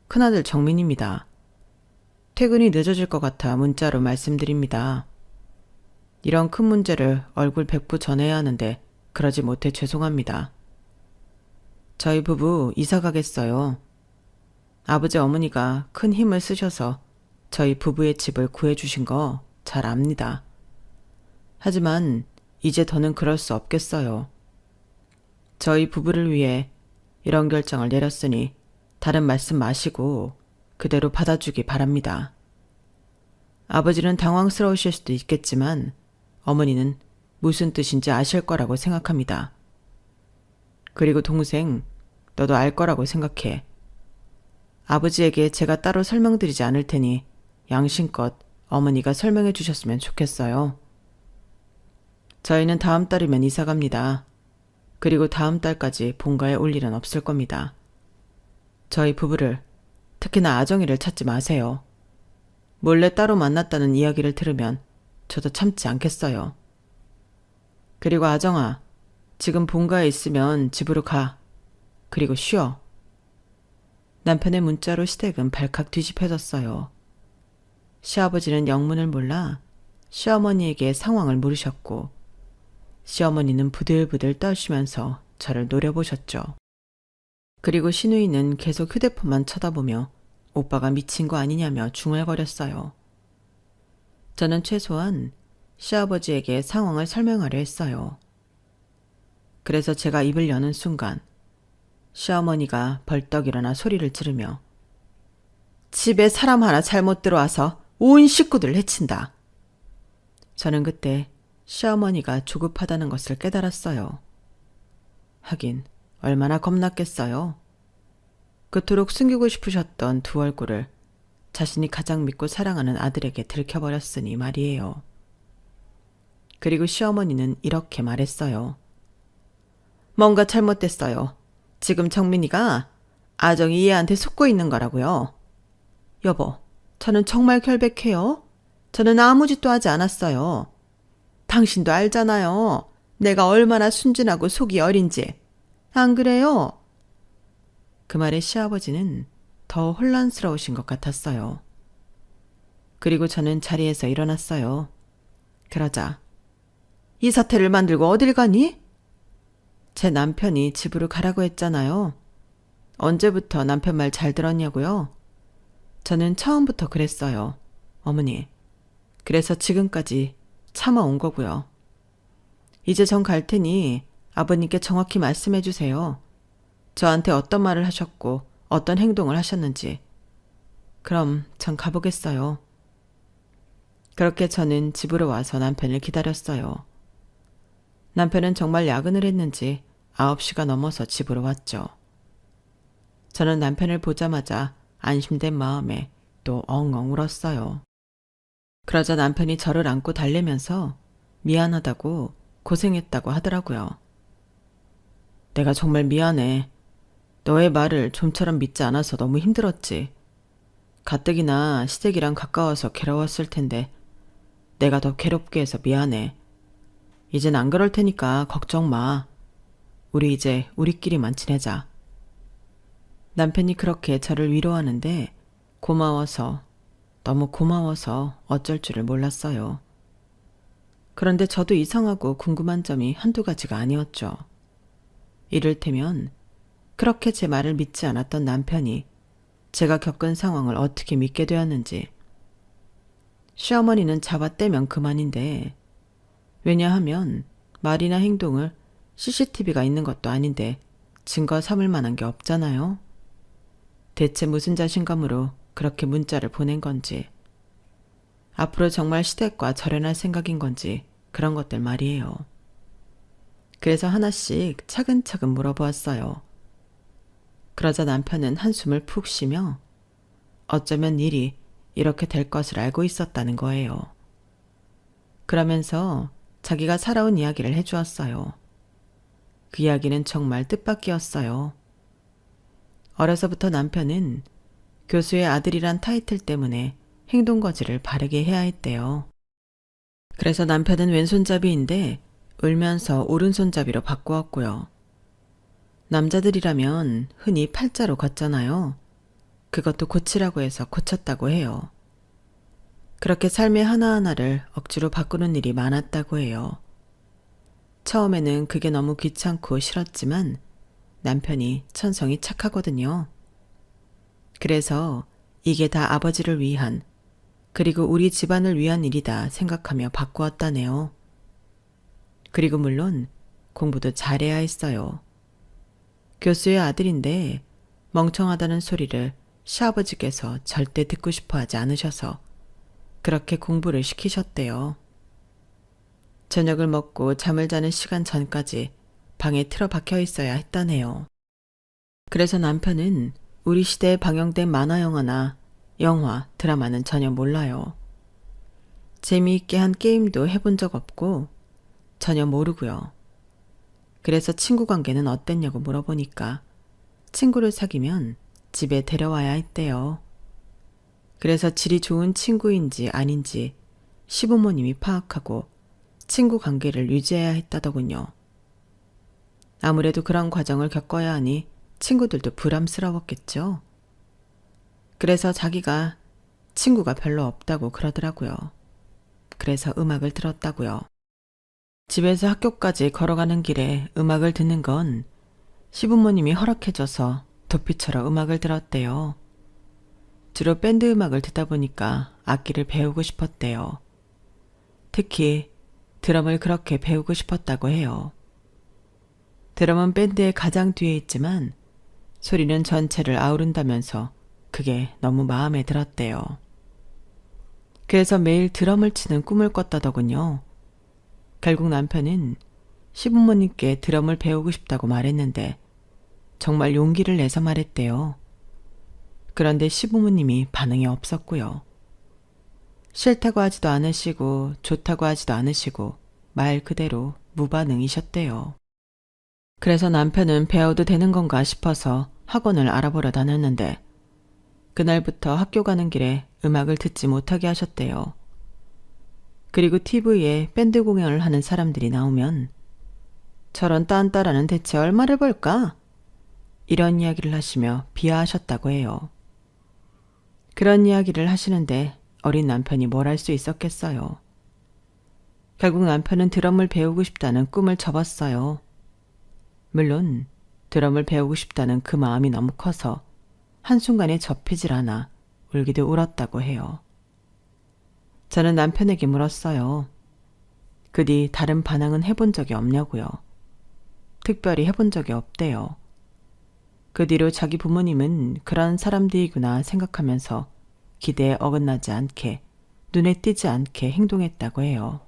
큰아들 정민입니다. 퇴근이 늦어질 것 같아 문자로 말씀드립니다. 이런 큰 문제를 얼굴 백부 전해야 하는데 그러지 못해 죄송합니다. 저희 부부 이사 가겠어요. 아버지 어머니가 큰 힘을 쓰셔서 저희 부부의 집을 구해주신 거 잘 압니다. 하지만 이제 더는 그럴 수 없겠어요. 저희 부부를 위해 이런 결정을 내렸으니 다른 말씀 마시고 그대로 받아주기 바랍니다. 아버지는 당황스러우실 수도 있겠지만 어머니는 무슨 뜻인지 아실 거라고 생각합니다. 그리고 동생, 너도 알 거라고 생각해. 아버지에게 제가 따로 설명드리지 않을 테니 양심껏 어머니가 설명해 주셨으면 좋겠어요. 저희는 다음 달이면 이사 갑니다. 그리고 다음 달까지 본가에 올 일은 없을 겁니다. 저희 부부를, 특히나 아정이를 찾지 마세요. 몰래 따로 만났다는 이야기를 들으면 저도 참지 않겠어요. 그리고 아정아, 지금 본가에 있으면 집으로 가. 그리고 쉬어. 남편의 문자로 시댁은 발칵 뒤집혀졌어요. 시아버지는 영문을 몰라 시어머니에게 상황을 물으셨고 시어머니는 부들부들 떨시면서 저를 노려보셨죠. 그리고 시누이는 계속 휴대폰만 쳐다보며 오빠가 미친 거 아니냐며 중얼거렸어요. 저는 최소한 시아버지에게 상황을 설명하려 했어요. 그래서 제가 입을 여는 순간 시어머니가 벌떡 일어나 소리를 지르며 집에 사람 하나 잘못 들어와서 온 식구들 해친다. 저는 그때 시어머니가 조급하다는 것을 깨달았어요. 하긴 얼마나 겁났겠어요. 그토록 숨기고 싶으셨던 두 얼굴을 자신이 가장 믿고 사랑하는 아들에게 들켜버렸으니 말이에요. 그리고 시어머니는 이렇게 말했어요. 뭔가 잘못됐어요. 지금 정민이가 아정이 얘한테 속고 있는 거라고요. 여보, 저는 정말 결백해요. 저는 아무 짓도 하지 않았어요. 당신도 알잖아요. 내가 얼마나 순진하고 속이 어린지. 안 그래요? 그 말에 시아버지는 더 혼란스러우신 것 같았어요. 그리고 저는 자리에서 일어났어요. 그러자 이 사태를 만들고 어딜 가니? 제 남편이 집으로 가라고 했잖아요. 언제부터 남편 말 잘 들었냐고요? 저는 처음부터 그랬어요. 어머니. 그래서 지금까지 참아온 거고요. 이제 전 갈 테니 아버님께 정확히 말씀해 주세요. 저한테 어떤 말을 하셨고 어떤 행동을 하셨는지. 그럼 전 가보겠어요. 그렇게 저는 집으로 와서 남편을 기다렸어요. 남편은 정말 야근을 했는지 9시가 넘어서 집으로 왔죠. 저는 남편을 보자마자 안심된 마음에 또 엉엉 울었어요. 그러자 남편이 저를 안고 달래면서 미안하다고 고생했다고 하더라고요. 내가 정말 미안해. 너의 말을 좀처럼 믿지 않아서 너무 힘들었지. 가뜩이나 시댁이랑 가까워서 괴로웠을 텐데 내가 더 괴롭게 해서 미안해. 이젠 안 그럴 테니까 걱정 마. 우리 이제 우리끼리만 지내자. 남편이 그렇게 저를 위로하는데 고마워서, 너무 고마워서 어쩔 줄을 몰랐어요. 그런데 저도 이상하고 궁금한 점이 한두 가지가 아니었죠. 이를테면 그렇게 제 말을 믿지 않았던 남편이 제가 겪은 상황을 어떻게 믿게 되었는지. 시어머니는 잡아떼면 그만인데, 왜냐하면 말이나 행동을 CCTV가 있는 것도 아닌데 증거 삼을 만한 게 없잖아요. 대체 무슨 자신감으로 그렇게 문자를 보낸 건지, 앞으로 정말 시댁과 절연할 생각인 건지 그런 것들 말이에요. 그래서 하나씩 차근차근 물어보았어요. 그러자 남편은 한숨을 푹 쉬며 어쩌면 일이 이렇게 될 것을 알고 있었다는 거예요. 그러면서 자기가 살아온 이야기를 해주었어요. 그 이야기는 정말 뜻밖이었어요. 어려서부터 남편은 교수의 아들이란 타이틀 때문에 행동거지를 바르게 해야 했대요. 그래서 남편은 왼손잡이인데 울면서 오른손잡이로 바꾸었고요. 남자들이라면 흔히 팔자로 걷잖아요. 그것도 고치라고 해서 고쳤다고 해요. 그렇게 삶의 하나하나를 억지로 바꾸는 일이 많았다고 해요. 처음에는 그게 너무 귀찮고 싫었지만 남편이 천성이 착하거든요. 그래서 이게 다 아버지를 위한, 그리고 우리 집안을 위한 일이다 생각하며 바꾸었다네요. 그리고 물론 공부도 잘해야 했어요. 교수의 아들인데 멍청하다는 소리를 시아버지께서 절대 듣고 싶어 하지 않으셔서 그렇게 공부를 시키셨대요. 저녁을 먹고 잠을 자는 시간 전까지 방에 틀어박혀 있어야 했다네요. 그래서 남편은 우리 시대에 방영된 만화 영화나 영화, 드라마는 전혀 몰라요. 재미있게 한 게임도 해본 적 없고 전혀 모르고요. 그래서 친구 관계는 어땠냐고 물어보니까 친구를 사귀면 집에 데려와야 했대요. 그래서 질이 좋은 친구인지 아닌지 시부모님이 파악하고 친구 관계를 유지해야 했다더군요. 아무래도 그런 과정을 겪어야 하니 친구들도 부담스러웠겠죠. 그래서 자기가 친구가 별로 없다고 그러더라고요. 그래서 음악을 들었다고요. 집에서 학교까지 걸어가는 길에 음악을 듣는 건 시부모님이 허락해줘서 도피처럼 음악을 들었대요. 주로 밴드 음악을 듣다 보니까 악기를 배우고 싶었대요. 특히 드럼을 그렇게 배우고 싶었다고 해요. 드럼은 밴드의 가장 뒤에 있지만 소리는 전체를 아우른다면서 그게 너무 마음에 들었대요. 그래서 매일 드럼을 치는 꿈을 꿨다더군요. 결국 남편은 시부모님께 드럼을 배우고 싶다고 말했는데 정말 용기를 내서 말했대요. 그런데 시부모님이 반응이 없었고요. 싫다고 하지도 않으시고 좋다고 하지도 않으시고 말 그대로 무반응이셨대요. 그래서 남편은 배워도 되는 건가 싶어서 학원을 알아보러 다녔는데 그날부터 학교 가는 길에 음악을 듣지 못하게 하셨대요. 그리고 TV에 밴드 공연을 하는 사람들이 나오면 저런 딴따라는 대체 얼마를 벌까? 이런 이야기를 하시며 비하하셨다고 해요. 그런 이야기를 하시는데 어린 남편이 뭘 할 수 있었겠어요. 결국 남편은 드럼을 배우고 싶다는 꿈을 접었어요. 물론 드럼을 배우고 싶다는 그 마음이 너무 커서 한순간에 접히질 않아 울기도 울었다고 해요. 저는 남편에게 물었어요. 그 뒤 다른 반항은 해본 적이 없냐고요. 특별히 해본 적이 없대요. 그 뒤로 자기 부모님은 그런 사람들이구나 생각하면서 기대에 어긋나지 않게, 눈에 띄지 않게 행동했다고 해요.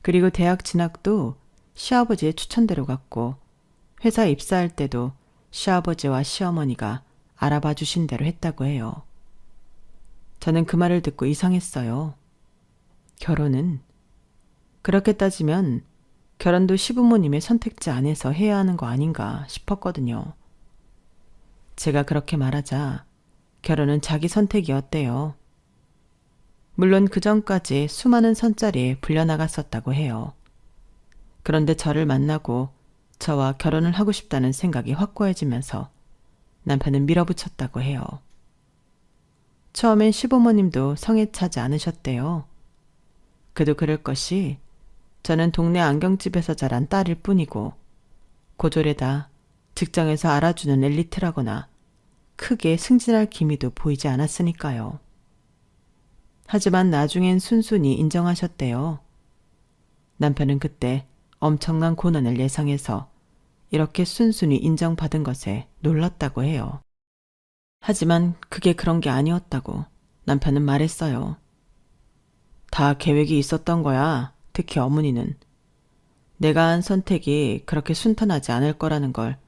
그리고 대학 진학도 시아버지의 추천대로 갔고, 회사 입사할 때도 시아버지와 시어머니가 알아봐 주신 대로 했다고 해요. 저는 그 말을 듣고 이상했어요. 결혼은? 그렇게 따지면 결혼도 시부모님의 선택지 안에서 해야 하는 거 아닌가 싶었거든요. 제가 그렇게 말하자 결혼은 자기 선택이었대요. 물론 그 전까지 수많은 선자리에 불려나갔었다고 해요. 그런데 저를 만나고 저와 결혼을 하고 싶다는 생각이 확고해지면서 남편은 밀어붙였다고 해요. 처음엔 시부모님도 성에 차지 않으셨대요. 그도 그럴 것이 저는 동네 안경집에서 자란 딸일 뿐이고 고졸에다 직장에서 알아주는 엘리트라거나 크게 승진할 기미도 보이지 않았으니까요. 하지만 나중엔 순순히 인정하셨대요. 남편은 그때 엄청난 고난을 예상해서 이렇게 순순히 인정받은 것에 놀랐다고 해요. 하지만 그게 그런 게 아니었다고 남편은 말했어요. 다 계획이 있었던 거야. 특히 어머니는. 내가 한 선택이 그렇게 순탄하지 않을 거라는 걸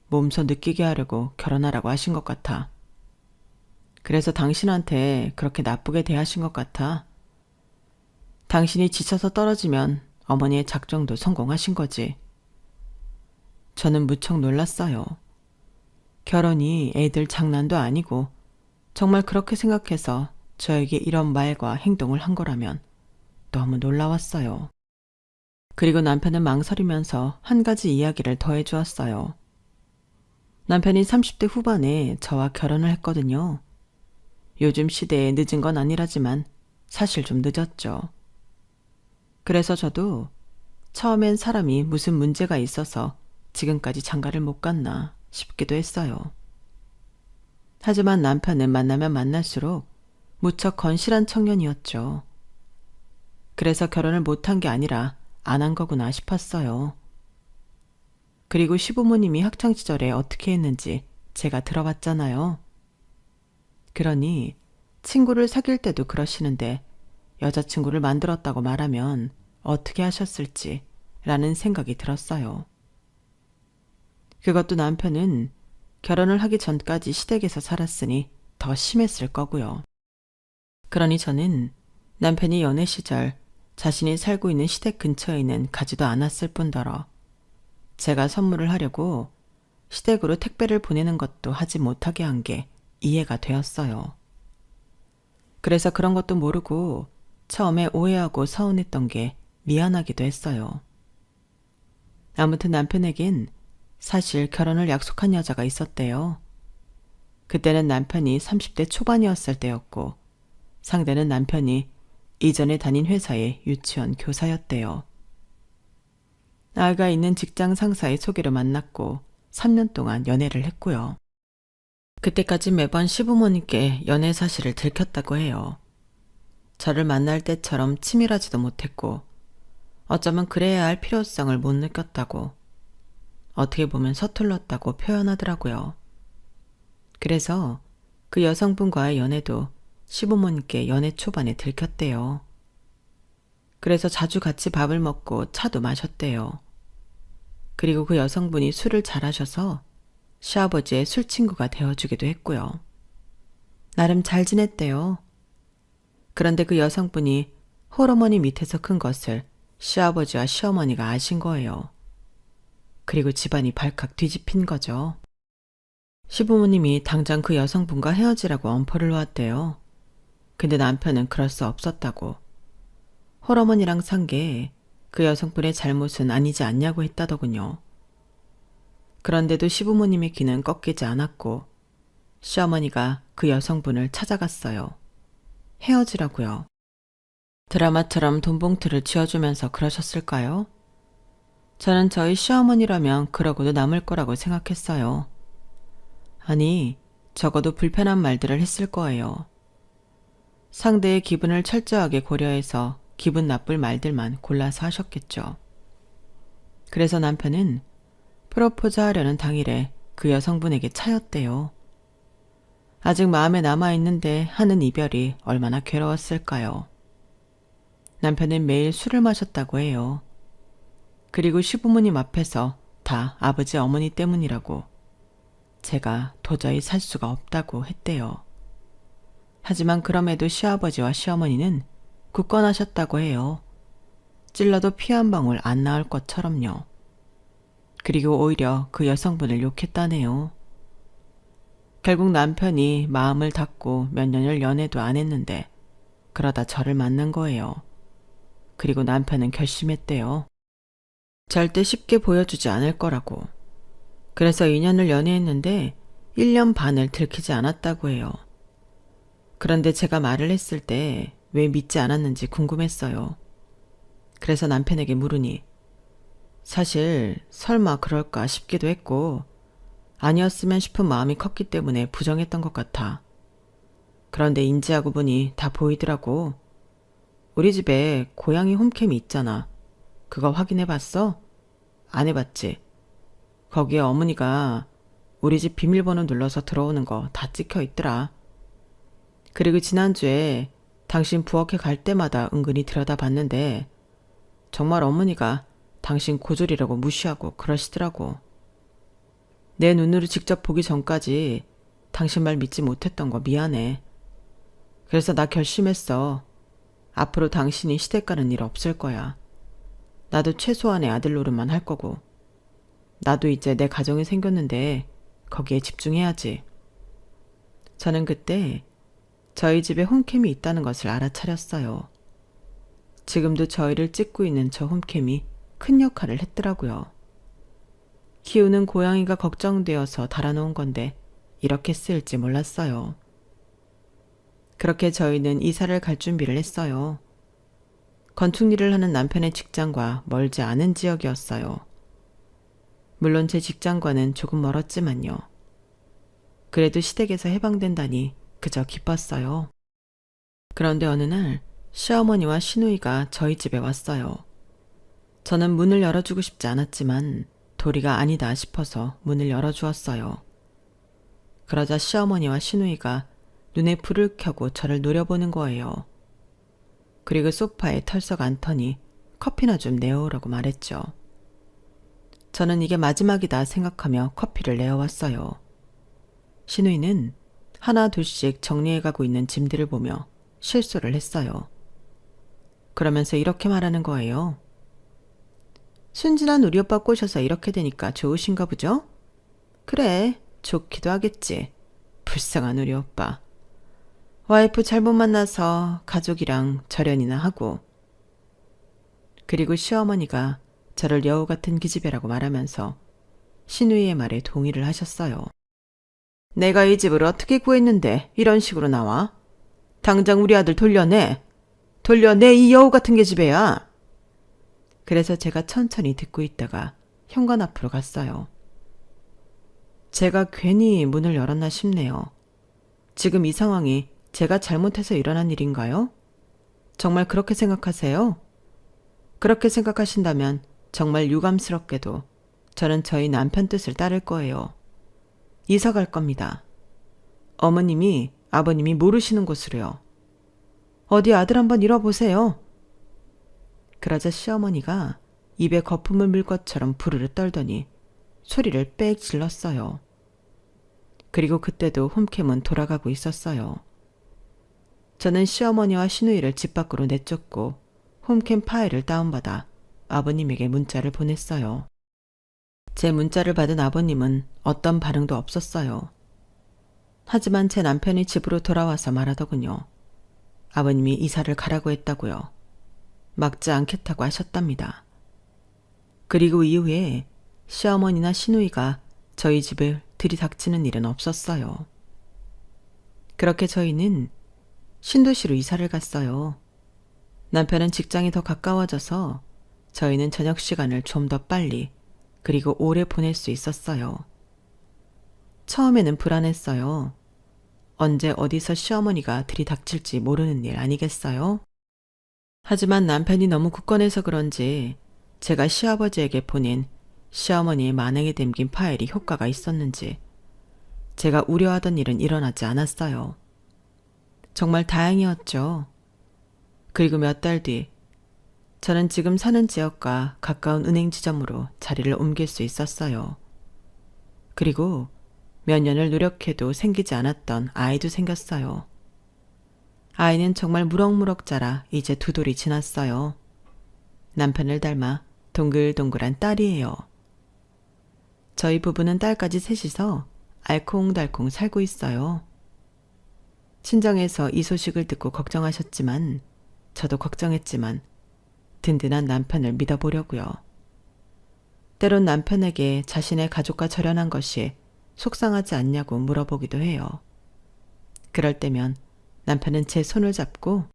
몸소 느끼게 하려고 결혼하라고 하신 것 같아. 그래서 당신한테 그렇게 나쁘게 대하신 것 같아. 당신이 지쳐서 떨어지면 어머니의 작정도 성공하신 거지. 저는 무척 놀랐어요. 결혼이 애들 장난도 아니고 정말 그렇게 생각해서 저에게 이런 말과 행동을 한 거라면 너무 놀라웠어요. 그리고 남편은 망설이면서 한 가지 이야기를 더해 주었어요. 남편이 30대 후반에 저와 결혼을 했거든요. 요즘 시대에 늦은 건 아니라지만 사실 좀 늦었죠. 그래서 저도 처음엔 사람이 무슨 문제가 있어서 지금까지 장가를 못 갔나 싶기도 했어요. 하지만 남편은 만나면 만날수록 무척 건실한 청년이었죠. 그래서 결혼을 못한 게 아니라 안 한 거구나 싶었어요. 그리고 시부모님이 학창시절에 어떻게 했는지 제가 들어봤잖아요. 그러니 친구를 사귈 때도 그러시는데 여자친구를 만들었다고 말하면 어떻게 하셨을지 라는 생각이 들었어요. 그것도 남편은 결혼을 하기 전까지 시댁에서 살았으니 더 심했을 거고요. 그러니 저는 남편이 연애 시절 자신이 살고 있는 시댁 근처에는 가지도 않았을 뿐더러 제가 선물을 하려고 시댁으로 택배를 보내는 것도 하지 못하게 한 게 이해가 되었어요. 그래서 그런 것도 모르고 처음에 오해하고 서운했던 게 미안하기도 했어요. 아무튼 남편에겐 사실 결혼을 약속한 여자가 있었대요. 그때는 남편이 30대 초반이었을 때였고 상대는 남편이 이전에 다닌 회사의 유치원 교사였대요. 아이가 있는 직장 상사의 소개로 만났고 3년 동안 연애를 했고요. 그때까지 매번 시부모님께 연애 사실을 들켰다고 해요. 저를 만날 때처럼 치밀하지도 못했고 어쩌면 그래야 할 필요성을 못 느꼈다고, 어떻게 보면 서툴렀다고 표현하더라고요. 그래서 그 여성분과의 연애도 시부모님께 연애 초반에 들켰대요. 그래서 자주 같이 밥을 먹고 차도 마셨대요. 그리고 그 여성분이 술을 잘하셔서 시아버지의 술친구가 되어주기도 했고요. 나름 잘 지냈대요. 그런데 그 여성분이 홀어머니 밑에서 큰 것을 시아버지와 시어머니가 아신 거예요. 그리고 집안이 발칵 뒤집힌 거죠. 시부모님이 당장 그 여성분과 헤어지라고 엄포를 놓았대요. 근데 남편은 그럴 수 없었다고. 홀어머니랑 산 게 그 여성분의 잘못은 아니지 않냐고 했다더군요. 그런데도 시부모님의 귀는 꺾이지 않았고 시어머니가 그 여성분을 찾아갔어요. 헤어지라고요. 드라마처럼 돈봉투를 쥐어주면서 그러셨을까요? 저는 저희 시어머니라면 그러고도 남을 거라고 생각했어요. 아니, 적어도 불편한 말들을 했을 거예요. 상대의 기분을 철저하게 고려해서 기분 나쁠 말들만 골라서 하셨겠죠. 그래서 남편은 프로포즈 하려는 당일에 그 여성분에게 차였대요. 아직 마음에 남아있는데 하는 이별이 얼마나 괴로웠을까요? 남편은 매일 술을 마셨다고 해요. 그리고 시부모님 앞에서 다 아버지 어머니 때문이라고 제가 도저히 살 수가 없다고 했대요. 하지만 그럼에도 시아버지와 시어머니는 굳건하셨다고 해요. 찔러도 피 한 방울 안 나올 것처럼요. 그리고 오히려 그 여성분을 욕했다네요. 결국 남편이 마음을 닫고 몇 년을 연애도 안 했는데 그러다 저를 만난 거예요. 그리고 남편은 결심했대요. 절대 쉽게 보여주지 않을 거라고. 그래서 2년을 연애했는데 1년 반을 들키지 않았다고 해요. 그런데 제가 말을 했을 때 왜 믿지 않았는지 궁금했어요. 그래서 남편에게 물으니 사실 설마 그럴까 싶기도 했고 아니었으면 싶은 마음이 컸기 때문에 부정했던 것 같아. 그런데 인지하고 보니 다 보이더라고. 우리 집에 고양이 홈캠이 있잖아. 그거 확인해봤어? 안 해봤지? 거기에 어머니가 우리 집 비밀번호 눌러서 들어오는 거 다 찍혀 있더라. 그리고 지난주에 당신 부엌에 갈 때마다 은근히 들여다봤는데 정말 어머니가 당신 고졸이라고 무시하고 그러시더라고. 내 눈으로 직접 보기 전까지 당신 말 믿지 못했던 거 미안해. 그래서 나 결심했어. 앞으로 당신이 시댁 가는 일 없을 거야. 나도 최소한의 아들 노릇만 할 거고. 나도 이제 내 가정이 생겼는데 거기에 집중해야지. 저는 그때 저희 집에 홈캠이 있다는 것을 알아차렸어요. 지금도 저희를 찍고 있는 저 홈캠이 큰 역할을 했더라고요. 키우는 고양이가 걱정되어서 달아놓은 건데 이렇게 쓰일지 몰랐어요. 그렇게 저희는 이사를 갈 준비를 했어요. 건축 일을 하는 남편의 직장과 멀지 않은 지역이었어요. 물론 제 직장과는 조금 멀었지만요. 그래도 시댁에서 해방된다니 그저 기뻤어요. 그런데 어느 날 시어머니와 시누이가 저희 집에 왔어요. 저는 문을 열어주고 싶지 않았지만 도리가 아니다 싶어서 문을 열어주었어요. 그러자 시어머니와 시누이가 눈에 불을 켜고 저를 노려보는 거예요. 그리고 소파에 털썩 앉더니 커피나 좀 내어오라고 말했죠. 저는 이게 마지막이다 생각하며 커피를 내어왔어요. 시누이는 하나 둘씩 정리해가고 있는 짐들을 보며 실수를 했어요. 그러면서 이렇게 말하는 거예요. 순진한 우리 오빠 꼬셔서 이렇게 되니까 좋으신가 보죠? 그래, 좋기도 하겠지. 불쌍한 우리 오빠. 와이프 잘못 만나서 가족이랑 절연이나 하고. 그리고 시어머니가 저를 여우 같은 기집애라고 말하면서 시누이의 말에 동의를 하셨어요. 내가 이 집을 어떻게 구했는데 이런 식으로 나와? 당장 우리 아들 돌려내. 돌려내 이 여우 같은 계집애야. 그래서 제가 천천히 듣고 있다가 현관 앞으로 갔어요. 제가 괜히 문을 열었나 싶네요. 지금 이 상황이 제가 잘못해서 일어난 일인가요? 정말 그렇게 생각하세요? 그렇게 생각하신다면 정말 유감스럽게도 저는 저희 남편 뜻을 따를 거예요. 이사 갈 겁니다. 어머님이 아버님이 모르시는 곳으로요. 어디 아들 한번 잃어보세요. 그러자 시어머니가 입에 거품을 물 것처럼 부르르 떨더니 소리를 빽 질렀어요. 그리고 그때도 홈캠은 돌아가고 있었어요. 저는 시어머니와 시누이를 집 밖으로 내쫓고 홈캠 파일을 다운받아 아버님에게 문자를 보냈어요. 제 문자를 받은 아버님은 어떤 반응도 없었어요. 하지만 제 남편이 집으로 돌아와서 말하더군요. 아버님이 이사를 가라고 했다고요. 막지 않겠다고 하셨답니다. 그리고 이후에 시어머니나 시누이가 저희 집을 들이닥치는 일은 없었어요. 그렇게 저희는 신도시로 이사를 갔어요. 남편은 직장이 더 가까워져서 저희는 저녁 시간을 좀 더 빨리 그리고 오래 보낼 수 있었어요. 처음에는 불안했어요. 언제 어디서 시어머니가 들이닥칠지 모르는 일 아니겠어요? 하지만 남편이 너무 굳건해서 그런지 제가 시아버지에게 보낸 시어머니의 만행에 담긴 파일이 효과가 있었는지 제가 우려하던 일은 일어나지 않았어요. 정말 다행이었죠. 그리고 몇 달 뒤 저는 지금 사는 지역과 가까운 은행 지점으로 자리를 옮길 수 있었어요. 그리고 몇 년을 노력해도 생기지 않았던 아이도 생겼어요. 아이는 정말 무럭무럭 자라 이제 2돌이 지났어요. 남편을 닮아 동글동글한 딸이에요. 저희 부부는 딸까지 셋이서 알콩달콩 살고 있어요. 친정에서 이 소식을 듣고 걱정하셨지만 저도 걱정했지만 든든한 남편을 믿어보려고요. 때론 남편에게 자신의 가족과 절연한 것이 속상하지 않냐고 물어보기도 해요. 그럴 때면 남편은 제 손을 잡고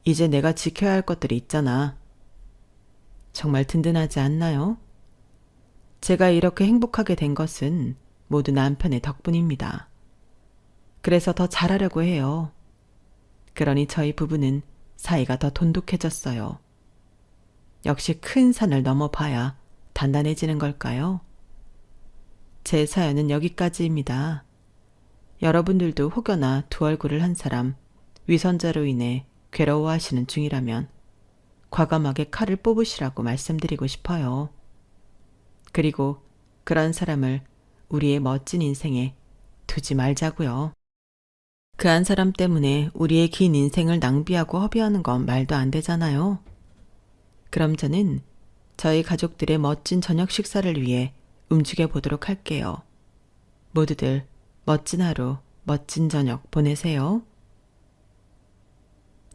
이제 내가 지켜야 할 것들이 있잖아. 정말 든든하지 않나요? 제가 이렇게 행복하게 된 것은 모두 남편의 덕분입니다. 그래서 더 잘하려고 해요. 그러니 저희 부부는 사이가 더 돈독해졌어요. 역시 큰 산을 넘어봐야 단단해지는 걸까요? 제 사연은 여기까지입니다. 여러분들도 혹여나 2얼굴을 한 사람, 위선자로 인해 괴로워하시는 중이라면 과감하게 칼을 뽑으시라고 말씀드리고 싶어요. 그리고 그런 사람을 우리의 멋진 인생에 두지 말자고요. 그 한 사람 때문에 우리의 긴 인생을 낭비하고 허비하는 건 말도 안 되잖아요. 그럼 저는 저희 가족들의 멋진 저녁 식사를 위해 움직여 보도록 할게요. 모두들 멋진 하루, 멋진 저녁 보내세요.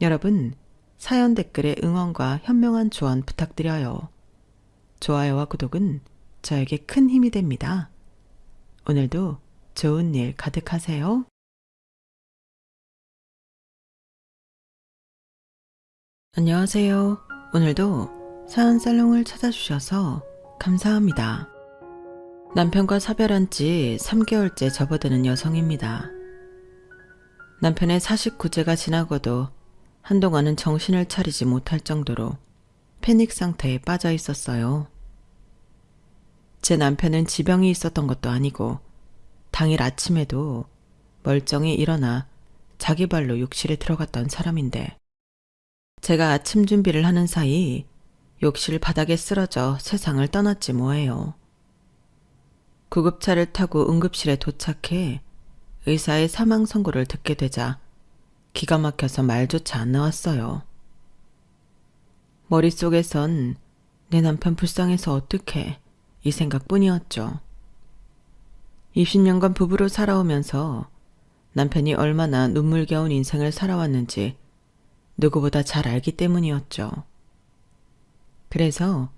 여러분, 사연 댓글에 응원과 현명한 조언 부탁드려요. 좋아요와 구독은 저에게 큰 힘이 됩니다. 오늘도 좋은 일 가득하세요. 안녕하세요. 오늘도 사연 살롱을 찾아주셔서 감사합니다. 남편과 사별한 지 3개월째 접어드는 여성입니다. 남편의 49제가 지나고도 한동안은 정신을 차리지 못할 정도로 패닉 상태에 빠져 있었어요. 제 남편은 지병이 있었던 것도 아니고 당일 아침에도 멀쩡히 일어나 자기 발로 욕실에 들어갔던 사람인데 제가 아침 준비를 하는 사이 욕실 바닥에 쓰러져 세상을 떠났지 뭐예요. 구급차를 타고 응급실에 도착해 의사의 사망 선고를 듣게 되자 기가 막혀서 말조차 안 나왔어요. 머릿속에선 내 남편 불쌍해서 어떡해 이 생각뿐이었죠. 20년간 부부로 살아오면서 남편이 얼마나 눈물겨운 인생을 살아왔는지 누구보다 잘 알기 때문이었죠. 그래서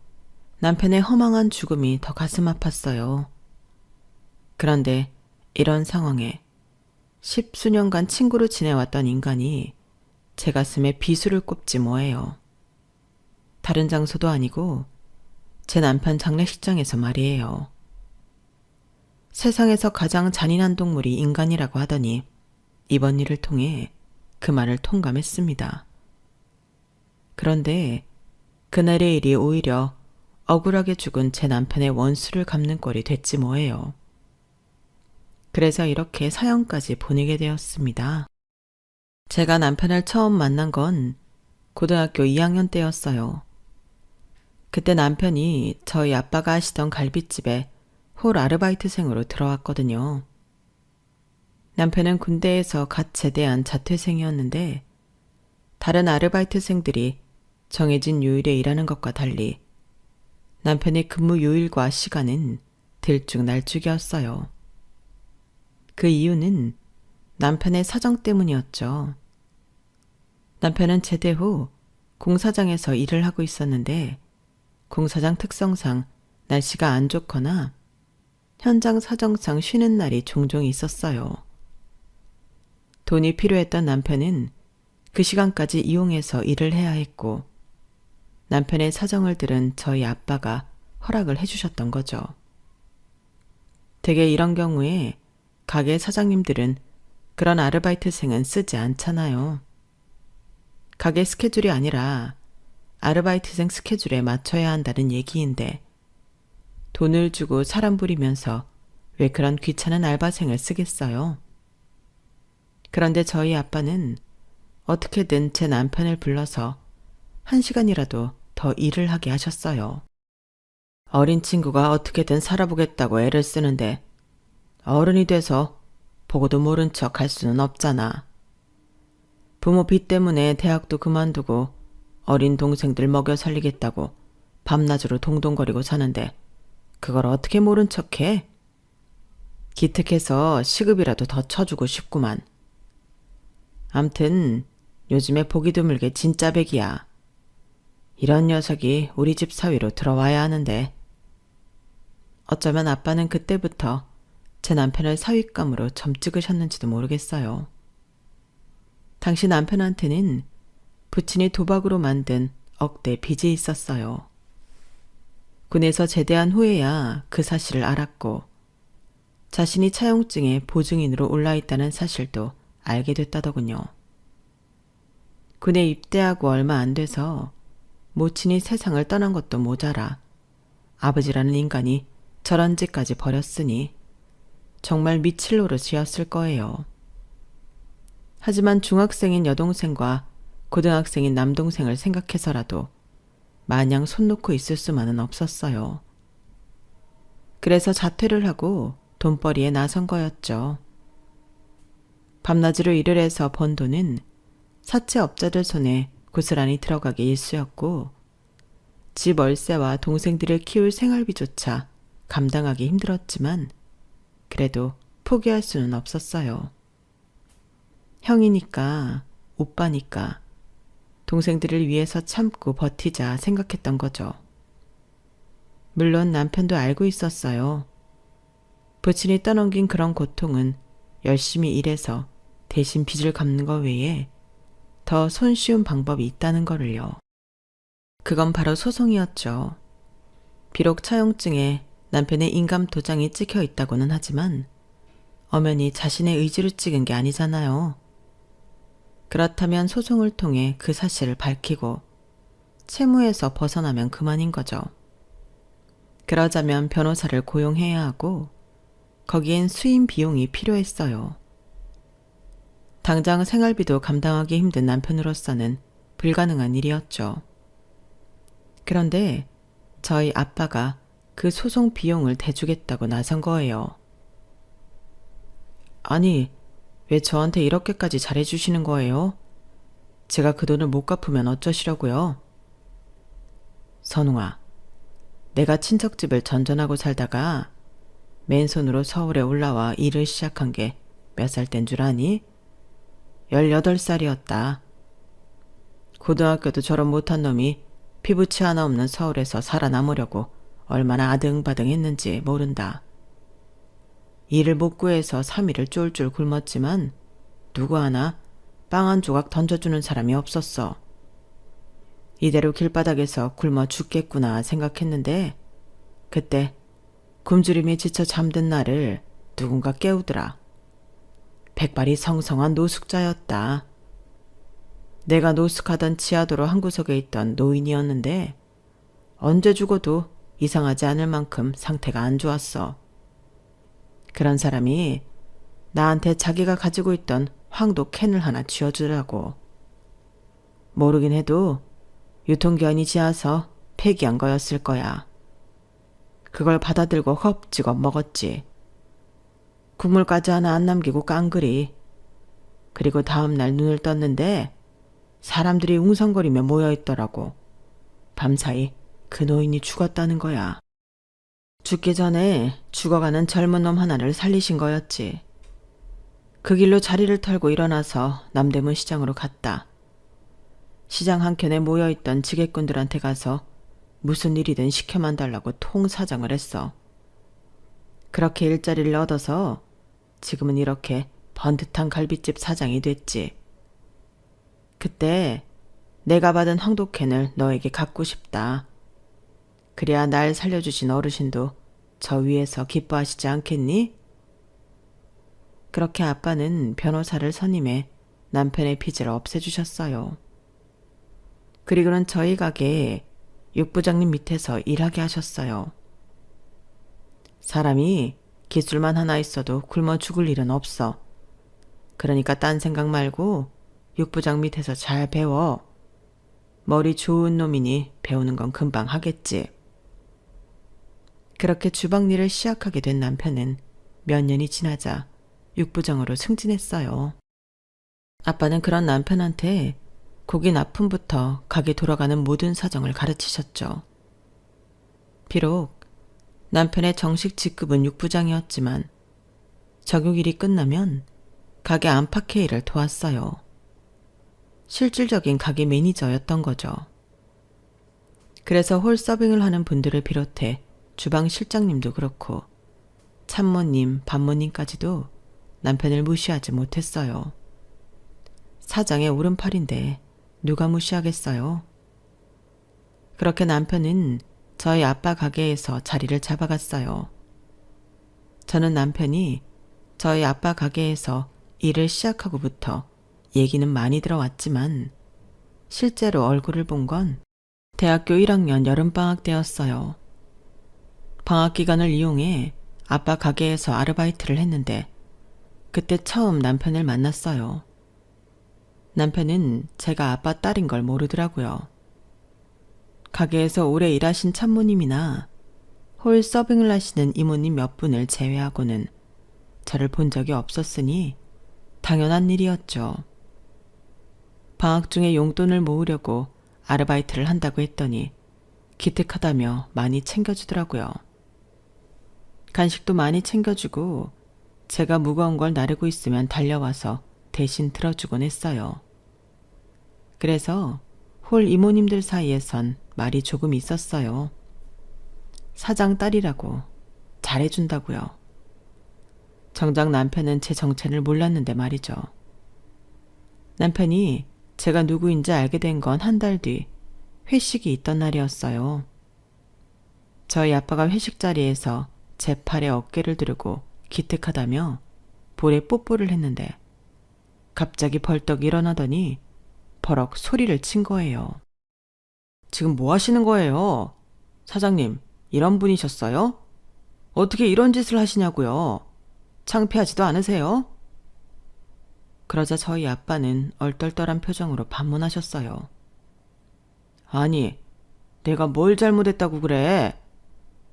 남편의 허망한 죽음이 더 가슴 아팠어요. 그런데 이런 상황에 10수년간 친구로 지내왔던 인간이 제 가슴에 비수를 꼽지 뭐예요. 다른 장소도 아니고 제 남편 장례식장에서 말이에요. 세상에서 가장 잔인한 동물이 인간이라고 하더니 이번 일을 통해 그 말을 통감했습니다. 그런데 그날의 일이 오히려 억울하게 죽은 제 남편의 원수를 갚는 꼴이 됐지 뭐예요. 그래서 이렇게 사연까지 보내게 되었습니다. 제가 남편을 처음 만난 건 고등학교 2학년 때였어요. 그때 남편이 저희 아빠가 하시던 갈비집에 홀 아르바이트생으로 들어왔거든요. 남편은 군대에서 갓 제대한 자퇴생이었는데 다른 아르바이트생들이 정해진 요일에 일하는 것과 달리 남편의 근무 요일과 시간은 들쭉날쭉이었어요. 그 이유는 남편의 사정 때문이었죠. 남편은 제대 후 공사장에서 일을 하고 있었는데 공사장 특성상 날씨가 안 좋거나 현장 사정상 쉬는 날이 종종 있었어요. 돈이 필요했던 남편은 그 시간까지 이용해서 일을 해야 했고 남편의 사정을 들은 저희 아빠가 허락을 해주셨던 거죠. 대개 이런 경우에 가게 사장님들은 그런 아르바이트생은 쓰지 않잖아요. 가게 스케줄이 아니라 아르바이트생 스케줄에 맞춰야 한다는 얘기인데 돈을 주고 사람 부리면서 왜 그런 귀찮은 알바생을 쓰겠어요? 그런데 저희 아빠는 어떻게든 제 남편을 불러서 1시간이라도 더 일을 하게 하셨어요. 어린 친구가 어떻게든 살아보겠다고 애를 쓰는데 어른이 돼서 보고도 모른 척 할 수는 없잖아. 부모 빚 때문에 대학도 그만두고 어린 동생들 먹여 살리겠다고 밤낮으로 동동거리고 사는데 그걸 어떻게 모른 척해? 기특해서 시급이라도 더 쳐주고 싶구만. 암튼 요즘에 보기 드물게 진짜 백이야. 이런 녀석이 우리 집 사위로 들어와야 하는데. 어쩌면 아빠는 그때부터 제 남편을 사윗감으로 점 찍으셨는지도 모르겠어요. 당시 남편한테는 부친이 도박으로 만든 억대 빚이 있었어요. 군에서 제대한 후에야 그 사실을 알았고 자신이 차용증에 보증인으로 올라있다는 사실도 알게 됐다더군요. 군에 입대하고 얼마 안 돼서 모친이 세상을 떠난 것도 모자라 아버지라는 인간이 저런 짓까지 벌였으니 정말 미칠 노릇이었을 거예요. 하지만 중학생인 여동생과 고등학생인 남동생을 생각해서라도 마냥 손 놓고 있을 수만은 없었어요. 그래서 자퇴를 하고 돈벌이에 나선 거였죠. 밤낮으로 일을 해서 번 돈은 사채업자들 손에 고스란히 들어가게 일쑤였고 집 월세와 동생들을 키울 생활비조차 감당하기 힘들었지만 그래도 포기할 수는 없었어요. 형이니까, 오빠니까 동생들을 위해서 참고 버티자 생각했던 거죠. 물론 남편도 알고 있었어요. 부친이 떠넘긴 그런 고통은 열심히 일해서 대신 빚을 갚는 것 외에 더 손쉬운 방법이 있다는 거를요. 그건 바로 소송이었죠. 비록 차용증에 남편의 인감 도장이 찍혀 있다고는 하지만 엄연히 자신의 의지로 찍은 게 아니잖아요. 그렇다면 소송을 통해 그 사실을 밝히고 채무에서 벗어나면 그만인 거죠. 그러자면 변호사를 고용해야 하고 거기엔 수임 비용이 필요했어요. 당장 생활비도 감당하기 힘든 남편으로서는 불가능한 일이었죠. 그런데 저희 아빠가 그 소송 비용을 대주겠다고 나선 거예요. 아니, 왜 저한테 이렇게까지 잘해주시는 거예요? 제가 그 돈을 못 갚으면 어쩌시려고요? 선웅아, 내가 친척집을 전전하고 살다가 맨손으로 서울에 올라와 일을 시작한 게 몇 살 땐 줄 아니? 18살이었다. 고등학교도 졸업 못한 놈이 피부치 하나 없는 서울에서 살아남으려고 얼마나 아등바등했는지 모른다. 일을 못 구해서 3일을 쫄쫄 굶었지만 누구 하나 빵 한 조각 던져주는 사람이 없었어. 이대로 길바닥에서 굶어 죽겠구나 생각했는데 그때 굶주림에 지쳐 잠든 나를 누군가 깨우더라. 백발이 성성한 노숙자였다. 내가 노숙하던 지하도로 한 구석에 있던 노인이었는데 언제 죽어도 이상하지 않을 만큼 상태가 안 좋았어. 그런 사람이 나한테 자기가 가지고 있던 황도 캔을 하나 쥐어주라고. 모르긴 해도 유통기한이 지나서 폐기한 거였을 거야. 그걸 받아들고 헙 찍어 먹었지. 국물까지 하나 안 남기고 깡그리. 그리고 다음날 눈을 떴는데 사람들이 웅성거리며 모여있더라고. 밤사이 그 노인이 죽었다는 거야. 죽기 전에 죽어가는 젊은 놈 하나를 살리신 거였지. 그 길로 자리를 털고 일어나서 남대문 시장으로 갔다. 시장 한켠에 모여있던 지게꾼들한테 가서 무슨 일이든 시켜만 달라고 통사정을 했어. 그렇게 일자리를 얻어서 지금은 이렇게 번듯한 갈비집 사장이 됐지. 그때 내가 받은 황도캔을 너에게 갖고 싶다. 그래야 날 살려주신 어르신도 저 위에서 기뻐하시지 않겠니? 그렇게 아빠는 변호사를 선임해 남편의 빚을 없애주셨어요. 그리고는 저희 가게에 육부장님 밑에서 일하게 하셨어요. 사람이 기술만 하나 있어도 굶어 죽을 일은 없어. 그러니까 딴 생각 말고 육부장 밑에서 잘 배워. 머리 좋은 놈이니 배우는 건 금방 하겠지. 그렇게 주방 일을 시작하게 된 남편은 몇 년이 지나자 육부장으로 승진했어요. 아빠는 그런 남편한테 고기 납품부터 가게 돌아가는 모든 사정을 가르치셨죠. 비록 남편의 정식 직급은 육부장이었지만 적용일이 끝나면 가게 안팎의 일을 도왔어요. 실질적인 가게 매니저였던 거죠. 그래서 홀 서빙을 하는 분들을 비롯해 주방 실장님도 그렇고 참모님, 반모님까지도 남편을 무시하지 못했어요. 사장의 오른팔인데 누가 무시하겠어요? 그렇게 남편은 저희 아빠 가게에서 자리를 잡아갔어요. 저는 남편이 저희 아빠 가게에서 일을 시작하고부터 얘기는 많이 들어왔지만 실제로 얼굴을 본 건 대학교 1학년 여름방학 때였어요. 방학 기간을 이용해 아빠 가게에서 아르바이트를 했는데 그때 처음 남편을 만났어요. 남편은 제가 아빠 딸인 걸 모르더라고요. 가게에서 오래 일하신 참모님이나 홀 서빙을 하시는 이모님 몇 분을 제외하고는 저를 본 적이 없었으니 당연한 일이었죠. 방학 중에 용돈을 모으려고 아르바이트를 한다고 했더니 기특하다며 많이 챙겨주더라고요. 간식도 많이 챙겨주고 제가 무거운 걸 나르고 있으면 달려와서 대신 들어주곤 했어요. 그래서 홀 이모님들 사이에선 말이 조금 있었어요. 사장 딸이라고 잘해준다고요. 정작 남편은 제 정체를 몰랐는데 말이죠. 남편이 제가 누구인지 알게 된 건 한 달 뒤 회식이 있던 날이었어요. 저희 아빠가 회식 자리에서 제 팔에 어깨를 두르고 기특하다며 볼에 뽀뽀를 했는데 갑자기 벌떡 일어나더니 버럭 소리를 친 거예요. 지금 뭐 하시는 거예요? 사장님, 이런 분이셨어요? 어떻게 이런 짓을 하시냐고요? 창피하지도 않으세요? 그러자 저희 아빠는 얼떨떨한 표정으로 반문하셨어요. 아니, 내가 뭘 잘못했다고 그래?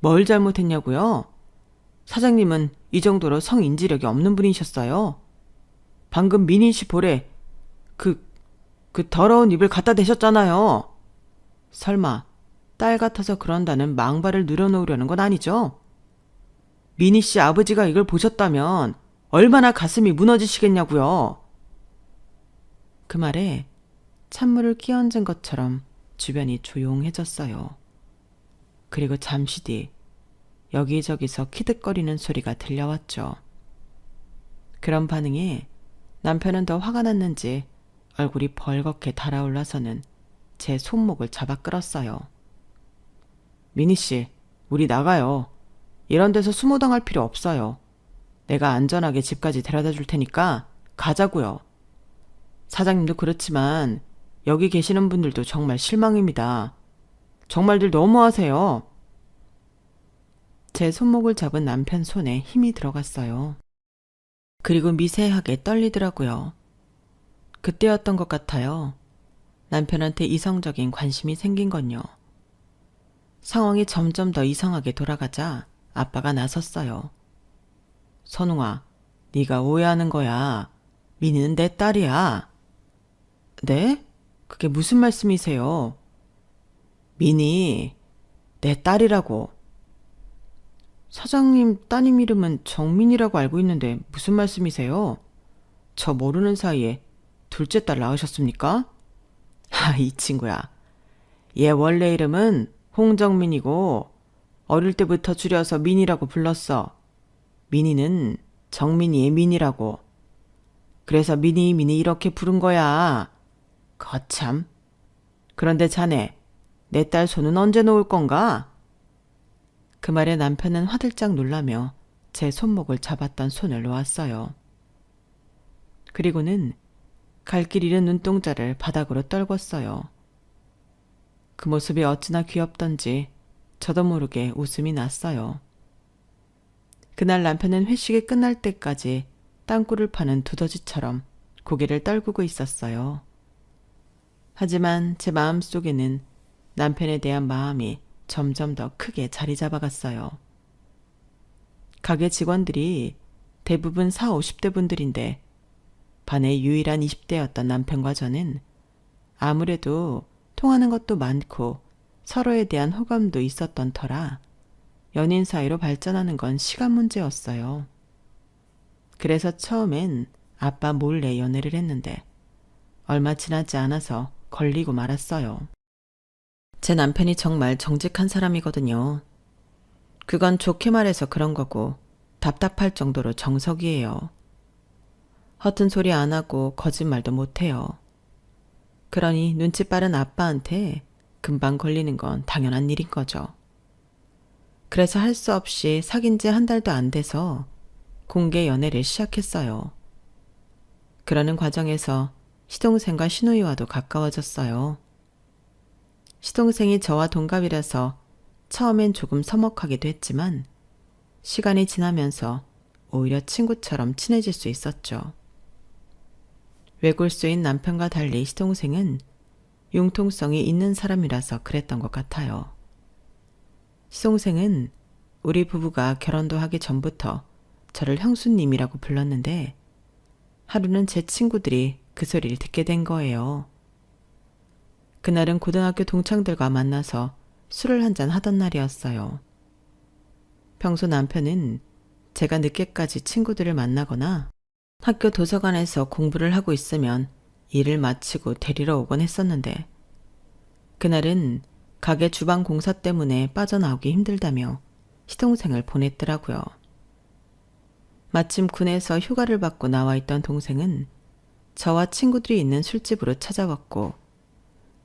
뭘 잘못했냐고요? 사장님은 이 정도로 성인지력이 없는 분이셨어요. 방금 민희 씨 볼에 그 더러운 입을 갖다 대셨잖아요. 설마 딸 같아서 그런다는 망발을 늘어놓으려는 건 아니죠? 민희 씨 아버지가 이걸 보셨다면 얼마나 가슴이 무너지시겠냐고요. 그 말에 찬물을 끼얹은 것처럼 주변이 조용해졌어요. 그리고 잠시 뒤 여기저기서 키득거리는 소리가 들려왔죠. 그런 반응에 남편은 더 화가 났는지 얼굴이 벌겋게 달아올라서는 제 손목을 잡아 끌었어요. 민희 씨, 우리 나가요. 이런 데서 수모당할 필요 없어요. 내가 안전하게 집까지 데려다 줄 테니까 가자고요. 사장님도 그렇지만 여기 계시는 분들도 정말 실망입니다. 정말들 너무하세요. 제 손목을 잡은 남편 손에 힘이 들어갔어요. 그리고 미세하게 떨리더라고요. 그때였던 것 같아요. 남편한테 이성적인 관심이 생긴 건요. 상황이 점점 더 이상하게 돌아가자 아빠가 나섰어요. 선웅아, 네가 오해하는 거야. 민희는 내 딸이야. 네? 그게 무슨 말씀이세요? 민희, 내 딸이라고. 사장님 따님 이름은 정민이라고 알고 있는데 무슨 말씀이세요? 저 모르는 사이에 둘째 딸 낳으셨습니까? 이 친구야. 얘 원래 이름은 홍정민이고 어릴 때부터 줄여서 민이라고 불렀어. 민이는 정민이의 민이라고. 그래서 민이 이렇게 부른 거야. 거참. 그런데 자네, 내 딸 손은 언제 놓을 건가? 그 말에 남편은 화들짝 놀라며 제 손목을 잡았던 손을 놓았어요. 그리고는 갈 길 잃은 눈동자를 바닥으로 떨궜어요. 그 모습이 어찌나 귀엽던지 저도 모르게 웃음이 났어요. 그날 남편은 회식이 끝날 때까지 땅굴을 파는 두더지처럼 고개를 떨구고 있었어요. 하지만 제 마음속에는 남편에 대한 마음이 점점 더 크게 자리 잡아갔어요. 가게 직원들이 대부분 40, 50대 분들인데 반의 유일한 20대였던 남편과 저는 아무래도 통하는 것도 많고 서로에 대한 호감도 있었던 터라 연인 사이로 발전하는 건 시간 문제였어요. 그래서 처음엔 아빠 몰래 연애를 했는데 얼마 지나지 않아서 걸리고 말았어요. 제 남편이 정말 정직한 사람이거든요. 그건 좋게 말해서 그런 거고 답답할 정도로 정석이에요. 허튼 소리 안 하고 거짓말도 못 해요. 그러니 눈치 빠른 아빠한테 금방 걸리는 건 당연한 일인 거죠. 그래서 할 수 없이 사귄 지 한 달도 안 돼서 공개 연애를 시작했어요. 그러는 과정에서 시동생과 시누이와도 가까워졌어요. 시동생이 저와 동갑이라서 처음엔 조금 서먹하기도 했지만 시간이 지나면서 오히려 친구처럼 친해질 수 있었죠. 외골수인 남편과 달리 시동생은 융통성이 있는 사람이라서 그랬던 것 같아요. 시동생은 우리 부부가 결혼도 하기 전부터 저를 형수님이라고 불렀는데 하루는 제 친구들이 그 소리를 듣게 된 거예요. 그날은 고등학교 동창들과 만나서 술을 한잔 하던 날이었어요. 평소 남편은 제가 늦게까지 친구들을 만나거나 학교 도서관에서 공부를 하고 있으면 일을 마치고 데리러 오곤 했었는데 그날은 가게 주방 공사 때문에 빠져나오기 힘들다며 시동생을 보냈더라고요. 마침 군에서 휴가를 받고 나와 있던 동생은 저와 친구들이 있는 술집으로 찾아왔고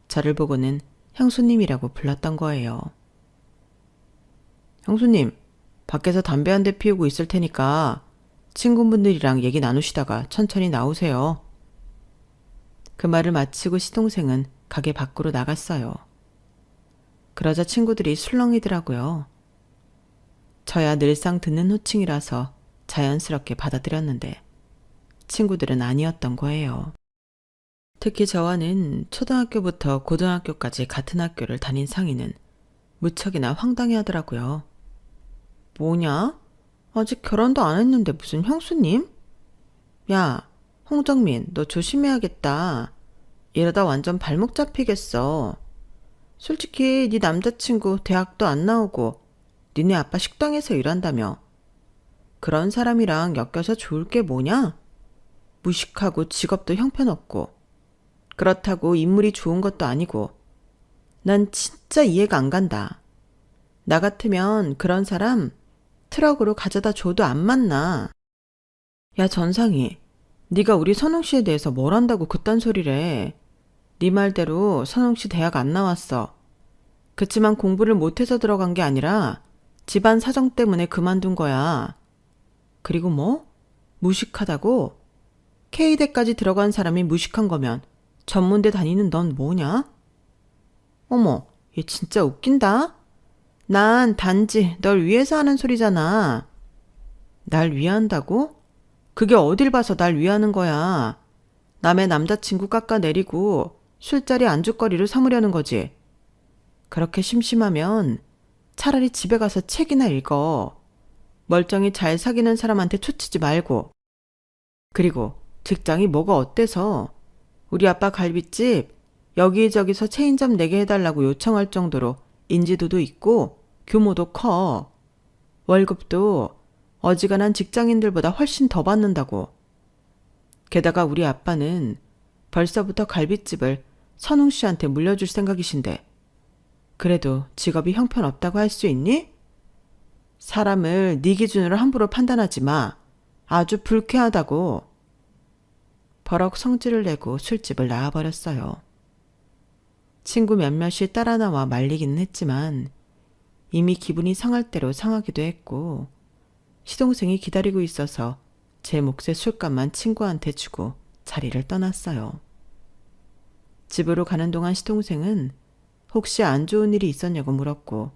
저를 보고는 형수님이라고 불렀던 거예요. 형수님, 밖에서 담배 한 대 피우고 있을 테니까 친구분들이랑 얘기 나누시다가 천천히 나오세요. 그 말을 마치고 시동생은 가게 밖으로 나갔어요. 그러자 친구들이 술렁이더라고요. 저야 늘상 듣는 호칭이라서 자연스럽게 받아들였는데 친구들은 아니었던 거예요. 특히 저와는 초등학교부터 고등학교까지 같은 학교를 다닌 상인은 무척이나 황당해 하더라고요. 뭐냐? 아직 결혼도 안 했는데 무슨 형수님? 야, 홍정민, 너 조심해야겠다. 이러다 완전 발목 잡히겠어. 솔직히 네 남자친구 대학도 안 나오고 니네 아빠 식당에서 일한다며. 그런 사람이랑 엮여서 좋을 게 뭐냐? 무식하고 직업도 형편없고 그렇다고 인물이 좋은 것도 아니고 난 진짜 이해가 안 간다. 나 같으면 그런 사람 트럭으로 가져다 줘도 안 만나. 야 전상이, 네가 우리 선웅씨에 대해서 뭘 안다고 그딴 소리래. 네 말대로 선웅씨 대학 안 나왔어. 그치만 공부를 못해서 들어간 게 아니라 집안 사정 때문에 그만둔 거야. 그리고 뭐? 무식하다고? K대까지 들어간 사람이 무식한 거면 전문대 다니는 넌 뭐냐? 어머, 얘 진짜 웃긴다. 난 단지 널 위해서 하는 소리잖아. 날 위한다고? 그게 어딜 봐서 날 위하는 거야. 남의 남자친구 깎아내리고 술자리 안주거리를 삼으려는 거지. 그렇게 심심하면 차라리 집에 가서 책이나 읽어. 멀쩡히 잘 사귀는 사람한테 초치지 말고. 그리고 직장이 뭐가 어때서 우리 아빠 갈비집 여기저기서 체인점 4개 해달라고 요청할 정도로 인지도도 있고 규모도 커. 월급도 어지간한 직장인들보다 훨씬 더 받는다고. 게다가 우리 아빠는 벌써부터 갈비집을 선웅 씨한테 물려줄 생각이신데 그래도 직업이 형편없다고 할 수 있니? 사람을 네 기준으로 함부로 판단하지 마. 아주 불쾌하다고. 버럭 성질을 내고 술집을 나와버렸어요. 친구 몇몇이 따라 나와 말리기는 했지만 이미 기분이 상할 대로 상하기도 했고 시동생이 기다리고 있어서 제 몫의 술값만 친구한테 주고 자리를 떠났어요. 집으로 가는 동안 시동생은 혹시 안 좋은 일이 있었냐고 물었고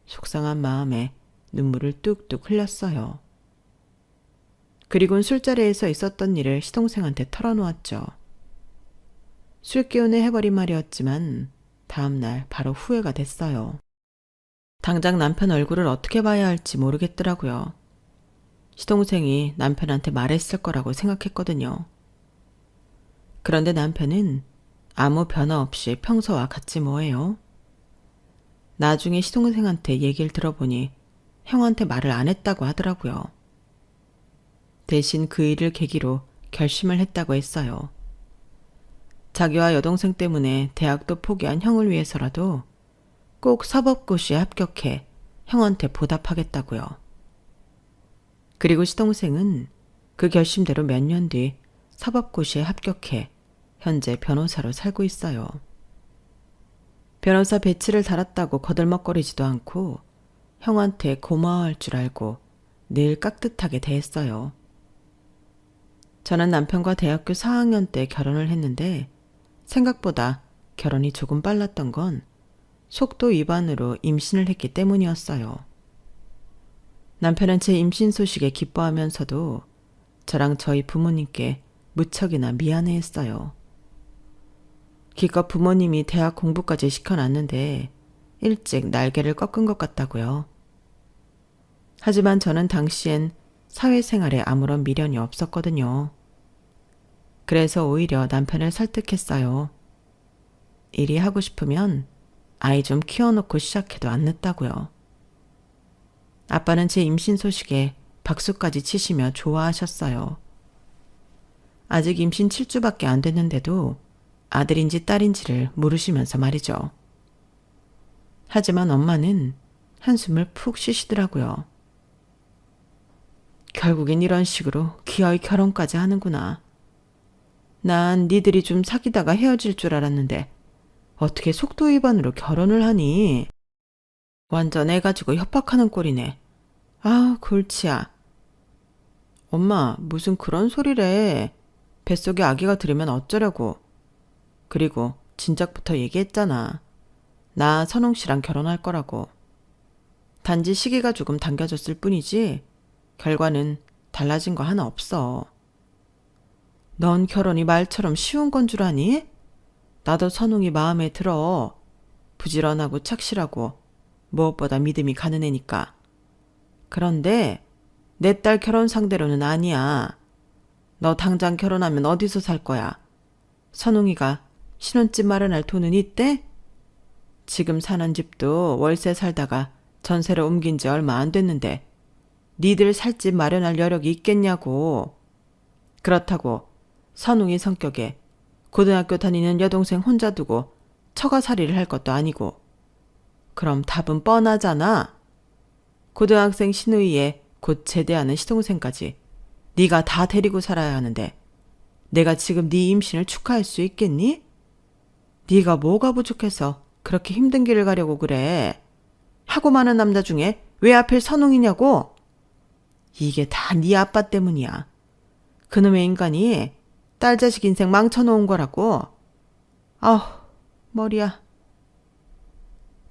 속상한 마음에 눈물을 뚝뚝 흘렸어요. 그리곤 술자리에서 있었던 일을 시동생한테 털어놓았죠. 술 기운에 해버린 말이었지만 다음날 바로 후회가 됐어요. 당장 남편 얼굴을 어떻게 봐야 할지 모르겠더라고요. 시동생이 남편한테 말했을 거라고 생각했거든요. 그런데 남편은 아무 변화 없이 평소와 같지 뭐예요. 나중에 시동생한테 얘기를 들어보니 형한테 말을 안 했다고 하더라고요. 대신 그 일을 계기로 결심을 했다고 했어요. 자기와 여동생 때문에 대학도 포기한 형을 위해서라도 꼭 사법고시에 합격해 형한테 보답하겠다고요. 그리고 시동생은 그 결심대로 몇 년 뒤 사법고시에 합격해 현재 변호사로 살고 있어요. 변호사 배치를 달았다고 거들먹거리지도 않고 형한테 고마워할 줄 알고 늘 깍듯하게 대했어요. 저는 남편과 대학교 4학년 때 결혼을 했는데 생각보다 결혼이 조금 빨랐던 건 속도 위반으로 임신을 했기 때문이었어요. 남편은 제 임신 소식에 기뻐하면서도 저랑 저희 부모님께 무척이나 미안해했어요. 기껏 부모님이 대학 공부까지 시켜놨는데 일찍 날개를 꺾은 것 같다고요. 하지만 저는 당시엔 사회생활에 아무런 미련이 없었거든요. 그래서 오히려 남편을 설득했어요. 일이 하고 싶으면 아이 좀 키워놓고 시작해도 안 늦다고요. 아빠는 제 임신 소식에 박수까지 치시며 좋아하셨어요. 아직 임신 7주밖에 안 됐는데도 아들인지 딸인지를 물으시면서 말이죠. 하지만 엄마는 한숨을 푹 쉬시더라고요. 결국엔 이런 식으로 기어이 결혼까지 하는구나. 난 니들이 좀 사귀다가 헤어질 줄 알았는데 어떻게 속도 위반으로 결혼을 하니? 완전 애 가지고 협박하는 꼴이네. 아, 골치야. 엄마, 무슨 그런 소리래. 뱃속에 아기가 들으면 어쩌려고. 그리고 진작부터 얘기했잖아. 나 선홍 씨랑 결혼할 거라고. 단지 시기가 조금 당겨졌을 뿐이지 결과는 달라진 거 하나 없어. 넌 결혼이 말처럼 쉬운 건 줄 아니? 나도 선웅이 마음에 들어. 부지런하고 착실하고 무엇보다 믿음이 가는 애니까. 그런데 내 딸 결혼 상대로는 아니야. 너 당장 결혼하면 어디서 살 거야? 선웅이가 신혼집 마련할 돈은 있대? 지금 사는 집도 월세 살다가 전세로 옮긴 지 얼마 안 됐는데 니들 살 집 마련할 여력이 있겠냐고. 그렇다고 선웅이 성격에 고등학교 다니는 여동생 혼자 두고 처가살이를 할 것도 아니고. 그럼 답은 뻔하잖아. 고등학생 신우이에 곧 제대하는 시동생까지 네가 다 데리고 살아야 하는데 내가 지금 네 임신을 축하할 수 있겠니? 네가 뭐가 부족해서 그렇게 힘든 길을 가려고 그래. 하고 많은 남자 중에 왜 하필 선웅이냐고? 이게 다 네 아빠 때문이야. 그놈의 인간이 딸 자식 인생 망쳐놓은 거라고. 아우, 머리야.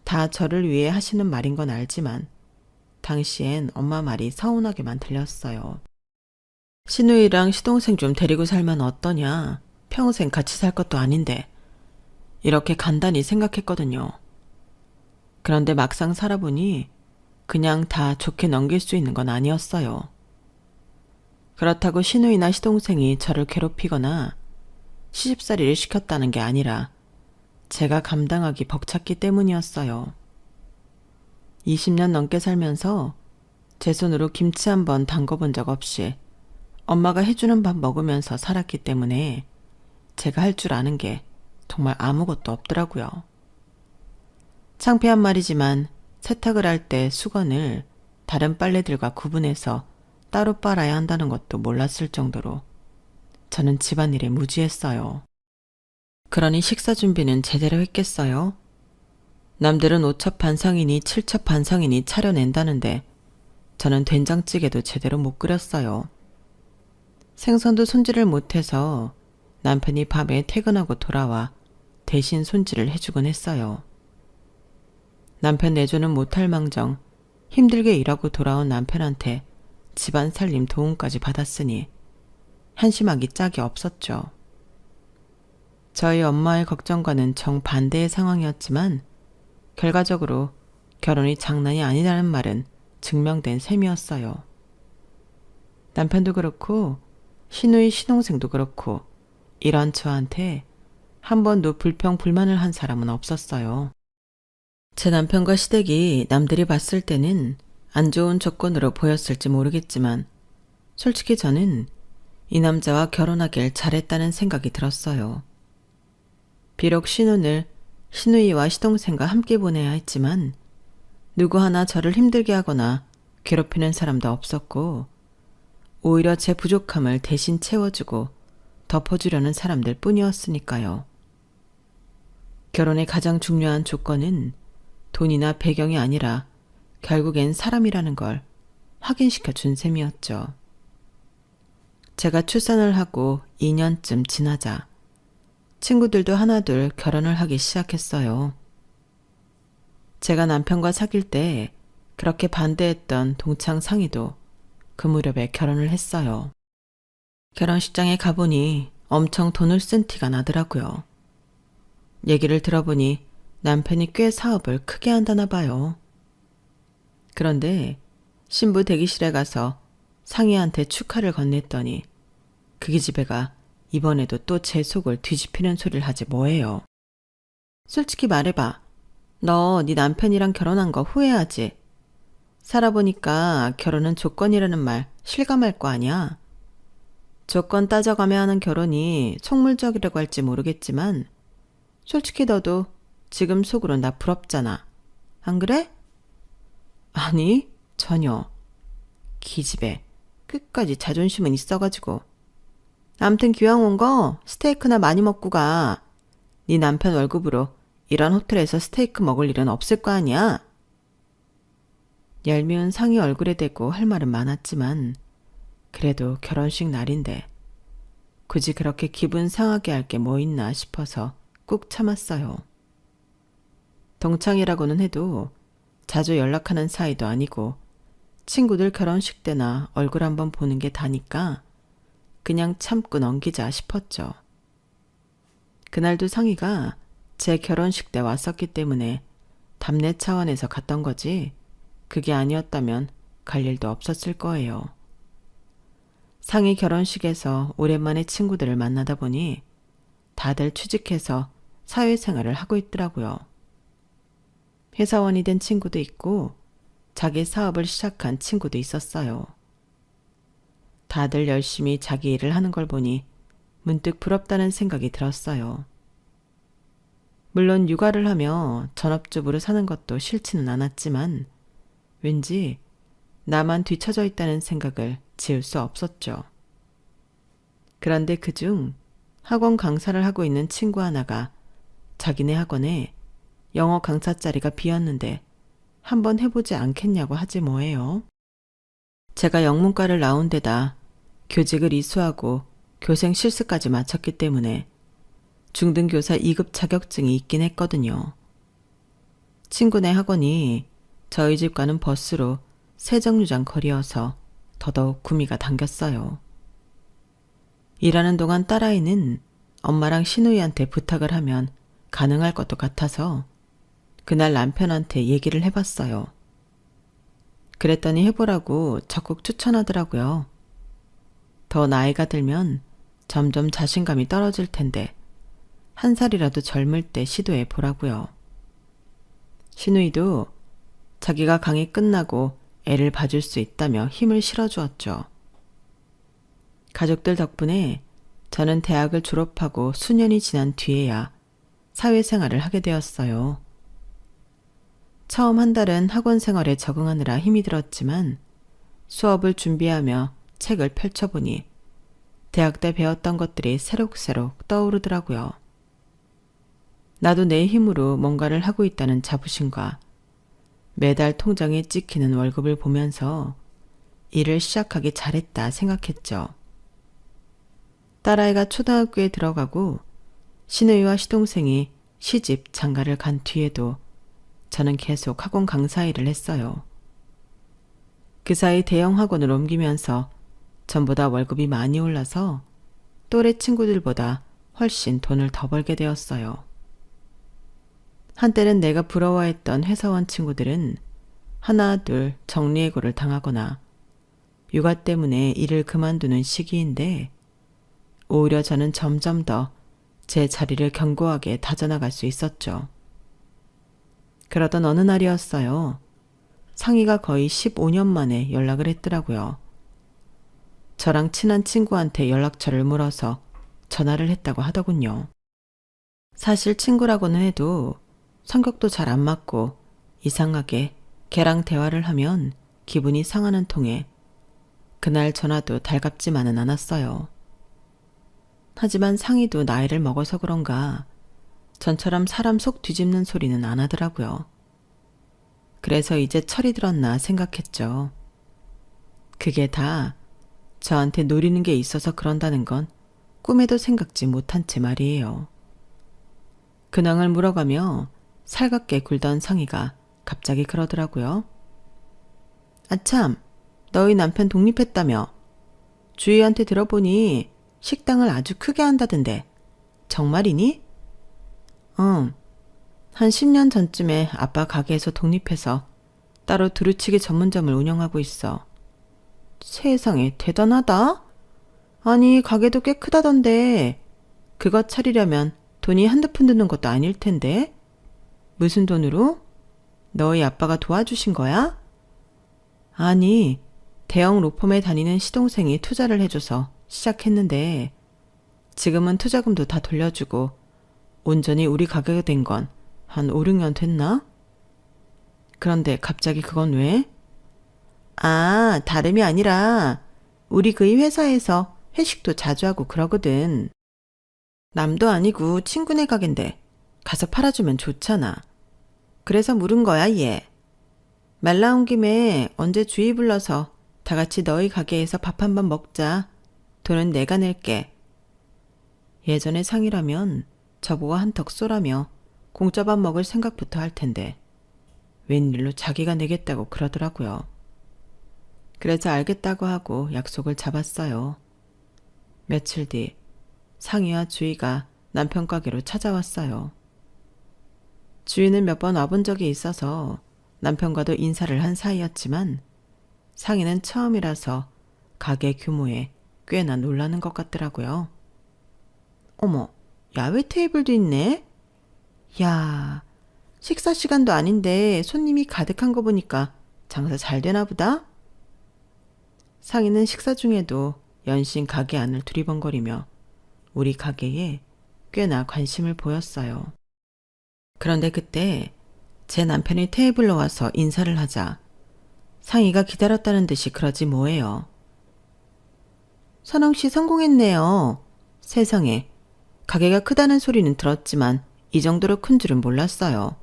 다 저를 위해 하시는 말인 건 알지만 당시엔 엄마 말이 서운하게만 들렸어요. 신우이랑 시동생 좀 데리고 살면 어떠냐. 평생 같이 살 것도 아닌데. 이렇게 간단히 생각했거든요. 그런데 막상 살아보니 그냥 다 좋게 넘길 수 있는 건 아니었어요. 그렇다고 신우이나 시동생이 저를 괴롭히거나 시집살이를 시켰다는 게 아니라 제가 감당하기 벅찼기 때문이었어요. 20년 넘게 살면서 제 손으로 김치 한 번 담궈본 적 없이 엄마가 해주는 밥 먹으면서 살았기 때문에 제가 할 줄 아는 게 정말 아무것도 없더라고요. 창피한 말이지만 세탁을 할 때 수건을 다른 빨래들과 구분해서 따로 빨아야 한다는 것도 몰랐을 정도로 저는 집안일에 무지했어요. 그러니 식사 준비는 제대로 했겠어요? 남들은 5첩 반상이니 7첩 반상이니 차려낸다는데 저는 된장찌개도 제대로 못 끓였어요. 생선도 손질을 못해서 남편이 밤에 퇴근하고 돌아와 대신 손질을 해주곤 했어요. 남편 내조는 못할 망정 힘들게 일하고 돌아온 남편한테 집안 살림 도움까지 받았으니 한심하기 짝이 없었죠. 저희 엄마의 걱정과는 정반대의 상황이었지만 결과적으로 결혼이 장난이 아니라는 말은 증명된 셈이었어요. 남편도 그렇고 시누이 신동생도 그렇고 이런 저한테 한 번도 불평 불만을 한 사람은 없었어요. 제 남편과 시댁이 남들이 봤을 때는 안 좋은 조건으로 보였을지 모르겠지만 솔직히 저는 이 남자와 결혼하길 잘했다는 생각이 들었어요. 비록 신혼을 시누이와 시동생과 함께 보내야 했지만 누구 하나 저를 힘들게 하거나 괴롭히는 사람도 없었고 오히려 제 부족함을 대신 채워주고 덮어주려는 사람들 뿐이었으니까요. 결혼의 가장 중요한 조건은 돈이나 배경이 아니라 결국엔 사람이라는 걸 확인시켜 준 셈이었죠. 제가 출산을 하고 2년쯤 지나자 친구들도 하나둘 결혼을 하기 시작했어요. 제가 남편과 사귈 때 그렇게 반대했던 동창 상희도 그 무렵에 결혼을 했어요. 결혼식장에 가보니 엄청 돈을 쓴 티가 나더라고요. 얘기를 들어보니 남편이 꽤 사업을 크게 한다나 봐요. 그런데 신부 대기실에 가서 상희한테 축하를 건넸더니 그 기집애가 이번에도 또 제 속을 뒤집히는 소리를 하지 뭐예요. 솔직히 말해봐. 너 네 남편이랑 결혼한 거 후회하지? 살아보니까 결혼은 조건이라는 말 실감할 거 아니야. 조건 따져가며 하는 결혼이 속물적이라고 할지 모르겠지만 솔직히 너도 지금 속으론 나 부럽잖아. 안 그래? 아니, 전혀. 기집애. 끝까지 자존심은 있어가지고. 암튼 기왕 온 거 스테이크나 많이 먹고 가. 네 남편 월급으로 이런 호텔에서 스테이크 먹을 일은 없을 거 아니야. 얄미운 상희 얼굴에 대고 할 말은 많았지만 그래도 결혼식 날인데 굳이 그렇게 기분 상하게 할 게 뭐 있나 싶어서 꾹 참았어요. 동창이라고는 해도 자주 연락하는 사이도 아니고 친구들 결혼식 때나 얼굴 한번 보는 게 다니까 그냥 참고 넘기자 싶었죠. 그날도 상희가 제 결혼식 때 왔었기 때문에 답례 차원에서 갔던 거지 그게 아니었다면 갈 일도 없었을 거예요. 상희 결혼식에서 오랜만에 친구들을 만나다 보니 다들 취직해서 사회생활을 하고 있더라고요. 회사원이 된 친구도 있고 자기 사업을 시작한 친구도 있었어요. 다들 열심히 자기 일을 하는 걸 보니 문득 부럽다는 생각이 들었어요. 물론 육아를 하며 전업주부로 사는 것도 싫지는 않았지만 왠지 나만 뒤처져 있다는 생각을 지울 수 없었죠. 그런데 그중 학원 강사를 하고 있는 친구 하나가 자기네 학원에 영어 강사 자리가 비었는데 한번 해보지 않겠냐고 하지 뭐예요. 제가 영문과를 나온 데다 교직을 이수하고 교생 실습까지 마쳤기 때문에 중등교사 2급 자격증이 있긴 했거든요. 친구네 학원이 저희 집과는 버스로 세정류장 거리여서 더더욱 구미가 당겼어요. 일하는 동안 딸아이는 엄마랑 시누이한테 부탁을 하면 가능할 것도 같아서 그날 남편한테 얘기를 해봤어요. 그랬더니 해보라고 적극 추천하더라고요. 더 나이가 들면 점점 자신감이 떨어질 텐데 한 살이라도 젊을 때 시도해 보라고요. 시누이도 자기가 강의 끝나고 애를 봐줄 수 있다며 힘을 실어주었죠. 가족들 덕분에 저는 대학을 졸업하고 수년이 지난 뒤에야 사회생활을 하게 되었어요. 처음 한 달은 학원 생활에 적응하느라 힘이 들었지만 수업을 준비하며 책을 펼쳐보니 대학 때 배웠던 것들이 새록새록 떠오르더라고요. 나도 내 힘으로 뭔가를 하고 있다는 자부심과 매달 통장에 찍히는 월급을 보면서 일을 시작하기 잘했다 생각했죠. 딸아이가 초등학교에 들어가고 시누이와 시동생이 시집 장가를 간 뒤에도 저는 계속 학원 강사 일을 했어요. 그 사이 대형 학원을 옮기면서 전보다 월급이 많이 올라서 또래 친구들보다 훨씬 돈을 더 벌게 되었어요. 한때는 내가 부러워했던 회사원 친구들은 하나 둘 정리해고를 당하거나 육아 때문에 일을 그만두는 시기인데 오히려 저는 점점 더 제 자리를 견고하게 다져나갈 수 있었죠. 그러던 어느 날이었어요. 상희가 거의 15년 만에 연락을 했더라고요. 저랑 친한 친구한테 연락처를 물어서 전화를 했다고 하더군요. 사실 친구라고는 해도 성격도 잘 안 맞고 이상하게 걔랑 대화를 하면 기분이 상하는 통에 그날 전화도 달갑지만은 않았어요. 하지만 상희도 나이를 먹어서 그런가 전처럼 사람 속 뒤집는 소리는 안 하더라고요. 그래서 이제 철이 들었나 생각했죠. 그게 다 저한테 노리는 게 있어서 그런다는 건 꿈에도 생각지 못한 채 말이에요. 근황을 물어가며 살갑게 굴던 상희가 갑자기 그러더라고요. 아참, 너희 남편 독립했다며. 주희한테 들어보니 식당을 아주 크게 한다던데. 정말이니? 응. 한 10년 전쯤에 아빠 가게에서 독립해서 따로 두루치기 전문점을 운영하고 있어. 세상에 대단하다. 아니 가게도 꽤 크다던데 그거 차리려면 돈이 한두 푼 드는 것도 아닐 텐데. 무슨 돈으로? 너희 아빠가 도와주신 거야? 아니 대형 로펌에 다니는 시동생이 투자를 해줘서 시작했는데 지금은 투자금도 다 돌려주고 온전히 우리 가게가 된 건 한 5, 6년 됐나? 그런데 갑자기 그건 왜? 아, 다름이 아니라 우리 그 회사에서 회식도 자주 하고 그러거든. 남도 아니고 친구네 가게인데 가서 팔아주면 좋잖아. 그래서 물은 거야, 얘. 말 나온 김에 언제 주희 불러서 다 같이 너희 가게에서 밥 한 번 먹자. 돈은 내가 낼게. 예전에 상이라면 저보고 한턱 쏘라며 공짜 밥 먹을 생각부터 할 텐데 웬일로 자기가 내겠다고 그러더라고요. 그래서 알겠다고 하고 약속을 잡았어요. 며칠 뒤 상희와 주희가 남편 가게로 찾아왔어요. 주희는 몇 번 와본 적이 있어서 남편과도 인사를 한 사이였지만 상희는 처음이라서 가게 규모에 꽤나 놀라는 것 같더라고요. 어머, 야외 테이블도 있네? 야, 식사 시간도 아닌데 손님이 가득한 거 보니까 장사 잘 되나 보다? 상희는 식사 중에도 연신 가게 안을 두리번거리며 우리 가게에 꽤나 관심을 보였어요. 그런데 그때 제 남편이 테이블로 와서 인사를 하자 상희가 기다렸다는 듯이 그러지 뭐예요. 선홍씨 성공했네요. 세상에, 가게가 크다는 소리는 들었지만 이 정도로 큰 줄은 몰랐어요.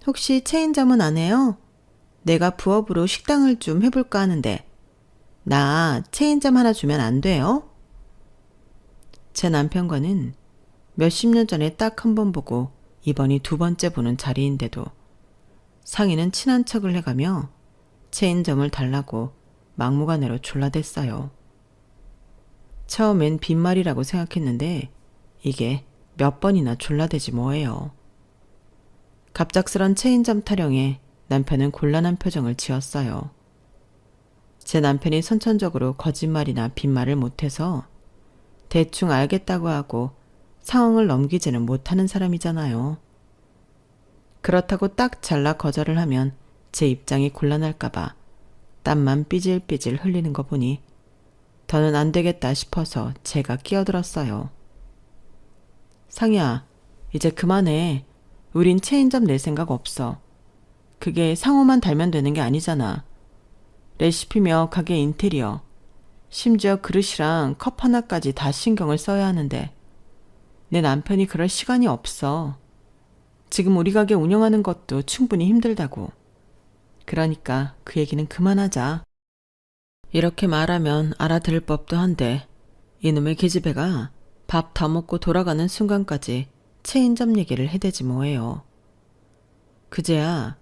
혹시 체인점은 안 해요? 내가 부업으로 식당을 좀 해볼까 하는데 나 체인점 하나 주면 안 돼요? 제 남편과는 몇십 년 전에 딱 한 번 보고 이번이 두 번째 보는 자리인데도 상희는 친한 척을 해가며 체인점을 달라고 막무가내로 졸라댔어요. 처음엔 빈말이라고 생각했는데 이게 몇 번이나 졸라대지 뭐예요. 갑작스런 체인점 타령에 남편은 곤란한 표정을 지었어요. 제 남편이 선천적으로 거짓말이나 빈말을 못해서 대충 알겠다고 하고 상황을 넘기지는 못하는 사람이잖아요. 그렇다고 딱 잘라 거절을 하면 제 입장이 곤란할까봐 땀만 삐질삐질 흘리는 거 보니 더는 안 되겠다 싶어서 제가 끼어들었어요. 상희야, 이제 그만해. 우린 체인점 낼 생각 없어. 그게 상호만 달면 되는 게 아니잖아. 레시피며 가게 인테리어, 심지어 그릇이랑 컵 하나까지 다 신경을 써야 하는데 내 남편이 그럴 시간이 없어. 지금 우리 가게 운영하는 것도 충분히 힘들다고. 그러니까 그 얘기는 그만하자. 이렇게 말하면 알아들을 법도 한데 이놈의 계집애가 밥 다 먹고 돌아가는 순간까지 체인점 얘기를 해대지 뭐예요. 그제야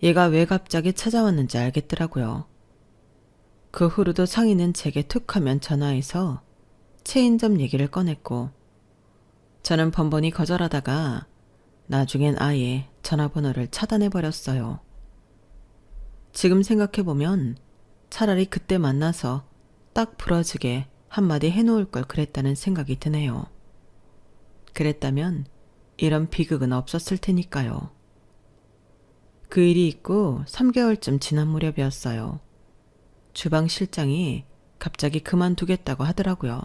얘가 왜 갑자기 찾아왔는지 알겠더라고요. 그 후로도 상인은 제게 툭 하면 전화해서 체인점 얘기를 꺼냈고 저는 번번이 거절하다가 나중엔 아예 전화번호를 차단해버렸어요. 지금 생각해보면 차라리 그때 만나서 딱 부러지게 한마디 해놓을 걸 그랬다는 생각이 드네요. 그랬다면 이런 비극은 없었을 테니까요. 그 일이 있고 3개월쯤 지난 무렵이었어요. 주방 실장이 갑자기 그만두겠다고 하더라고요.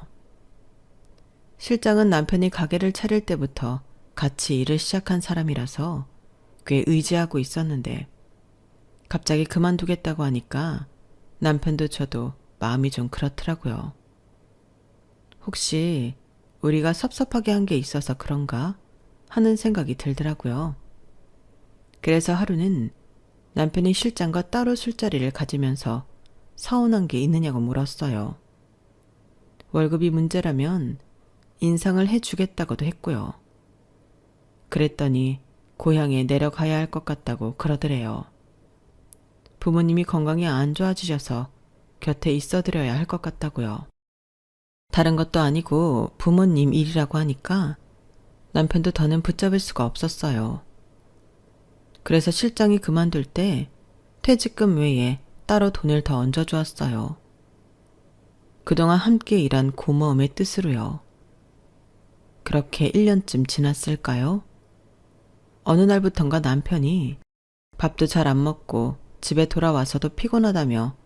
실장은 남편이 가게를 차릴 때부터 같이 일을 시작한 사람이라서 꽤 의지하고 있었는데 갑자기 그만두겠다고 하니까 남편도 저도 마음이 좀 그렇더라고요. 혹시 우리가 섭섭하게 한 게 있어서 그런가 하는 생각이 들더라고요. 그래서 하루는 남편이 실장과 따로 술자리를 가지면서 서운한 게 있느냐고 물었어요. 월급이 문제라면 인상을 해주겠다고도 했고요. 그랬더니 고향에 내려가야 할 것 같다고 그러더래요. 부모님이 건강이 안 좋아지셔서 곁에 있어드려야 할 것 같다고요. 다른 것도 아니고 부모님 일이라고 하니까 남편도 더는 붙잡을 수가 없었어요. 그래서 실장이 그만둘 때 퇴직금 외에 따로 돈을 더 얹어주었어요. 그동안 함께 일한 고마움의 뜻으로요. 그렇게 1년쯤 지났을까요? 어느 날부턴가 남편이 밥도 잘 안 먹고 집에 돌아와서도 피곤하다며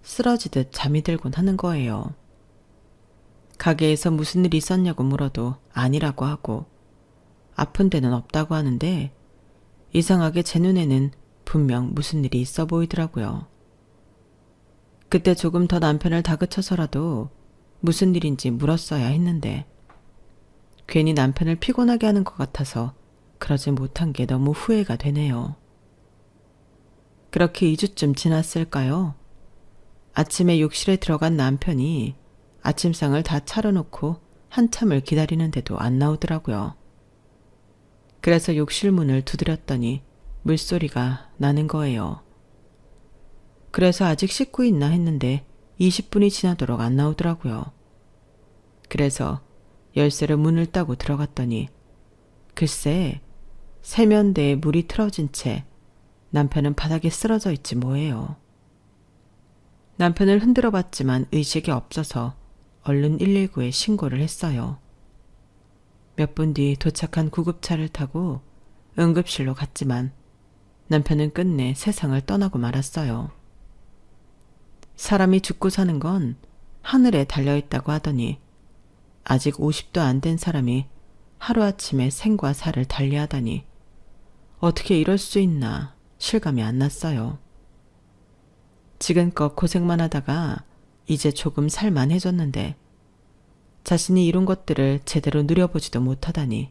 쓰러지듯 잠이 들곤 하는 거예요. 가게에서 무슨 일이 있었냐고 물어도 아니라고 하고 아픈 데는 없다고 하는데 이상하게 제 눈에는 분명 무슨 일이 있어 보이더라고요. 그때 조금 더 남편을 다그쳐서라도 무슨 일인지 물었어야 했는데 괜히 남편을 피곤하게 하는 것 같아서 그러지 못한 게 너무 후회가 되네요. 그렇게 2주쯤 지났을까요? 아침에 욕실에 들어간 남편이 아침상을 다 차려놓고 한참을 기다리는데도 안 나오더라고요. 그래서 욕실 문을 두드렸더니 물소리가 나는 거예요. 그래서 아직 씻고 있나 했는데 20분이 지나도록 안 나오더라고요. 그래서 열쇠로 문을 따고 들어갔더니 글쎄 세면대에 물이 틀어진 채 남편은 바닥에 쓰러져 있지 뭐예요. 남편을 흔들어 봤지만 의식이 없어서 얼른 119에 신고를 했어요. 몇 분 뒤 도착한 구급차를 타고 응급실로 갔지만 남편은 끝내 세상을 떠나고 말았어요. 사람이 죽고 사는 건 하늘에 달려있다고 하더니 아직 50도 안 된 사람이 하루아침에 생과 사를 달리하다니 어떻게 이럴 수 있나 실감이 안 났어요. 지금껏 고생만 하다가 이제 조금 살만해졌는데 자신이 이룬 것들을 제대로 누려보지도 못하다니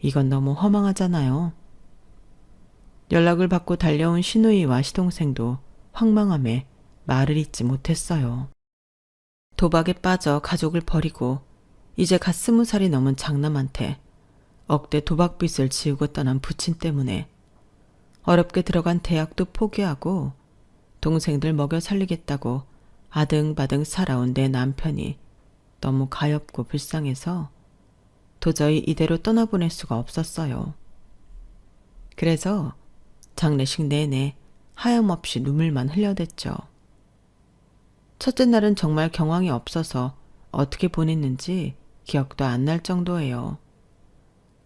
이건 너무 허망하잖아요. 연락을 받고 달려온 시누이와 시동생도 황망함에 말을 잇지 못했어요. 도박에 빠져 가족을 버리고 이제 갓 20살이 넘은 장남한테 억대 도박빚을 지우고 떠난 부친 때문에 어렵게 들어간 대학도 포기하고 동생들 먹여 살리겠다고 아등바등 살아온 내 남편이 너무 가엾고 불쌍해서 도저히 이대로 떠나보낼 수가 없었어요. 그래서 장례식 내내 하염없이 눈물만 흘려댔죠. 첫째 날은 정말 경황이 없어서 어떻게 보냈는지 기억도 안 날 정도예요.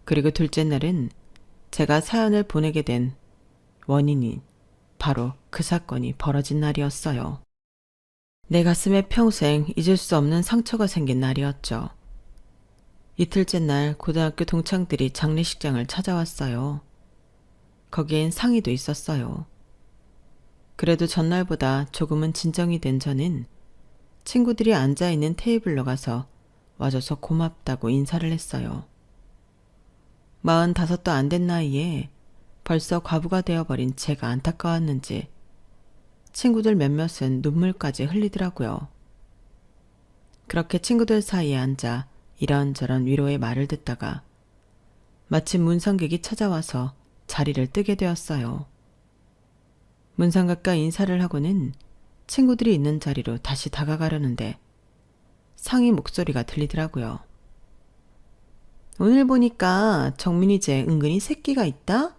그리고 둘째 날은 제가 사연을 보내게 된 원인이 바로 그 사건이 벌어진 날이었어요. 내 가슴에 평생 잊을 수 없는 상처가 생긴 날이었죠. 이틀째 날 고등학교 동창들이 장례식장을 찾아왔어요. 거기엔 상의도 있었어요. 그래도 전날보다 조금은 진정이 된 저는 친구들이 앉아있는 테이블로 가서 와줘서 고맙다고 인사를 했어요. 45도 안 된 나이에 벌써 과부가 되어버린 제가 안타까웠는지 친구들 몇몇은 눈물까지 흘리더라고요. 그렇게 친구들 사이에 앉아 이런저런 위로의 말을 듣다가 마침 문상객이 찾아와서 자리를 뜨게 되었어요. 문상각과 인사를 하고는 친구들이 있는 자리로 다시 다가가려는데 상희 목소리가 들리더라고요. 오늘 보니까 정민이 쟤 은근히 새끼가 있다?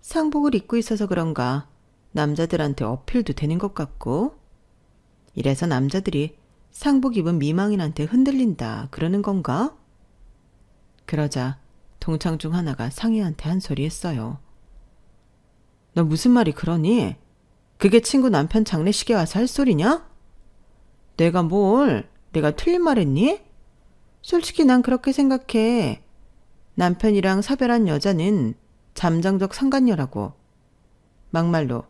상복을 입고 있어서 그런가 남자들한테 어필도 되는 것 같고, 이래서 남자들이 상복 입은 미망인한테 흔들린다 그러는 건가? 그러자 동창 중 하나가 상희한테 한 소리 했어요. 너 무슨 말이 그러니? 그게 친구 남편 장례식에 와서 할 소리냐? 내가 틀린 말 했니? 솔직히 난 그렇게 생각해. 남편이랑 사별한 여자는 잠정적 상간녀라고. 막말로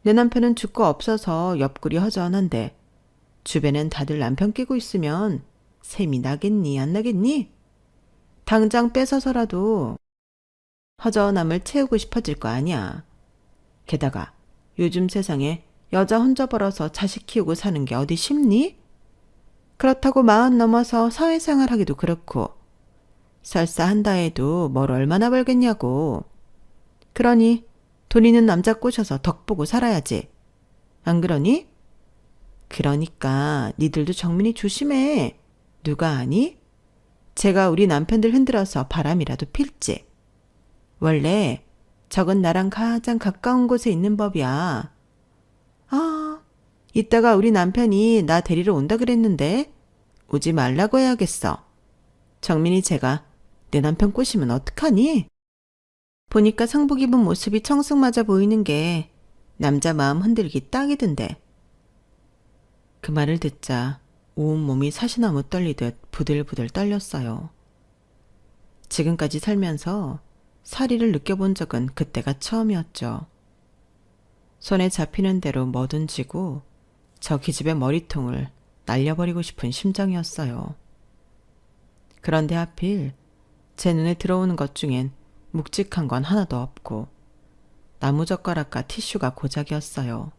내 남편은 죽고 없어서 옆구리 허전한데 주변엔 다들 남편 끼고 있으면 셈이 나겠니 안 나겠니? 당장 뺏어서라도 허전함을 채우고 싶어질 거 아니야. 게다가 요즘 세상에 여자 혼자 벌어서 자식 키우고 사는 게 어디 쉽니? 그렇다고 40 넘어서 사회생활 하기도 그렇고 설사 한다 해도 뭘 얼마나 벌겠냐고. 그러니 돈 있는 남자 꼬셔서 덕 보고 살아야지. 안 그러니? 그러니까 니들도 정민이 조심해. 누가 아니? 제가 우리 남편들 흔들어서 바람이라도 필지. 원래 저건 나랑 가장 가까운 곳에 있는 법이야. 아, 이따가 우리 남편이 나 데리러 온다 그랬는데 오지 말라고 해야겠어. 정민이 쟤가 내 남편 꼬시면 어떡하니? 보니까 상복 입은 모습이 청승맞아 보이는 게 남자 마음 흔들기 딱이던데. 그 말을 듣자 온몸이 사시나무 떨리듯 부들부들 떨렸어요. 지금까지 살면서 사리를 느껴본 적은 그때가 처음이었죠. 손에 잡히는 대로 뭐든 쥐고 저 기집의 머리통을 날려버리고 싶은 심정이었어요. 그런데 하필 제 눈에 들어오는 것 중엔 묵직한 건 하나도 없고 나무젓가락과 티슈가 고작이었어요.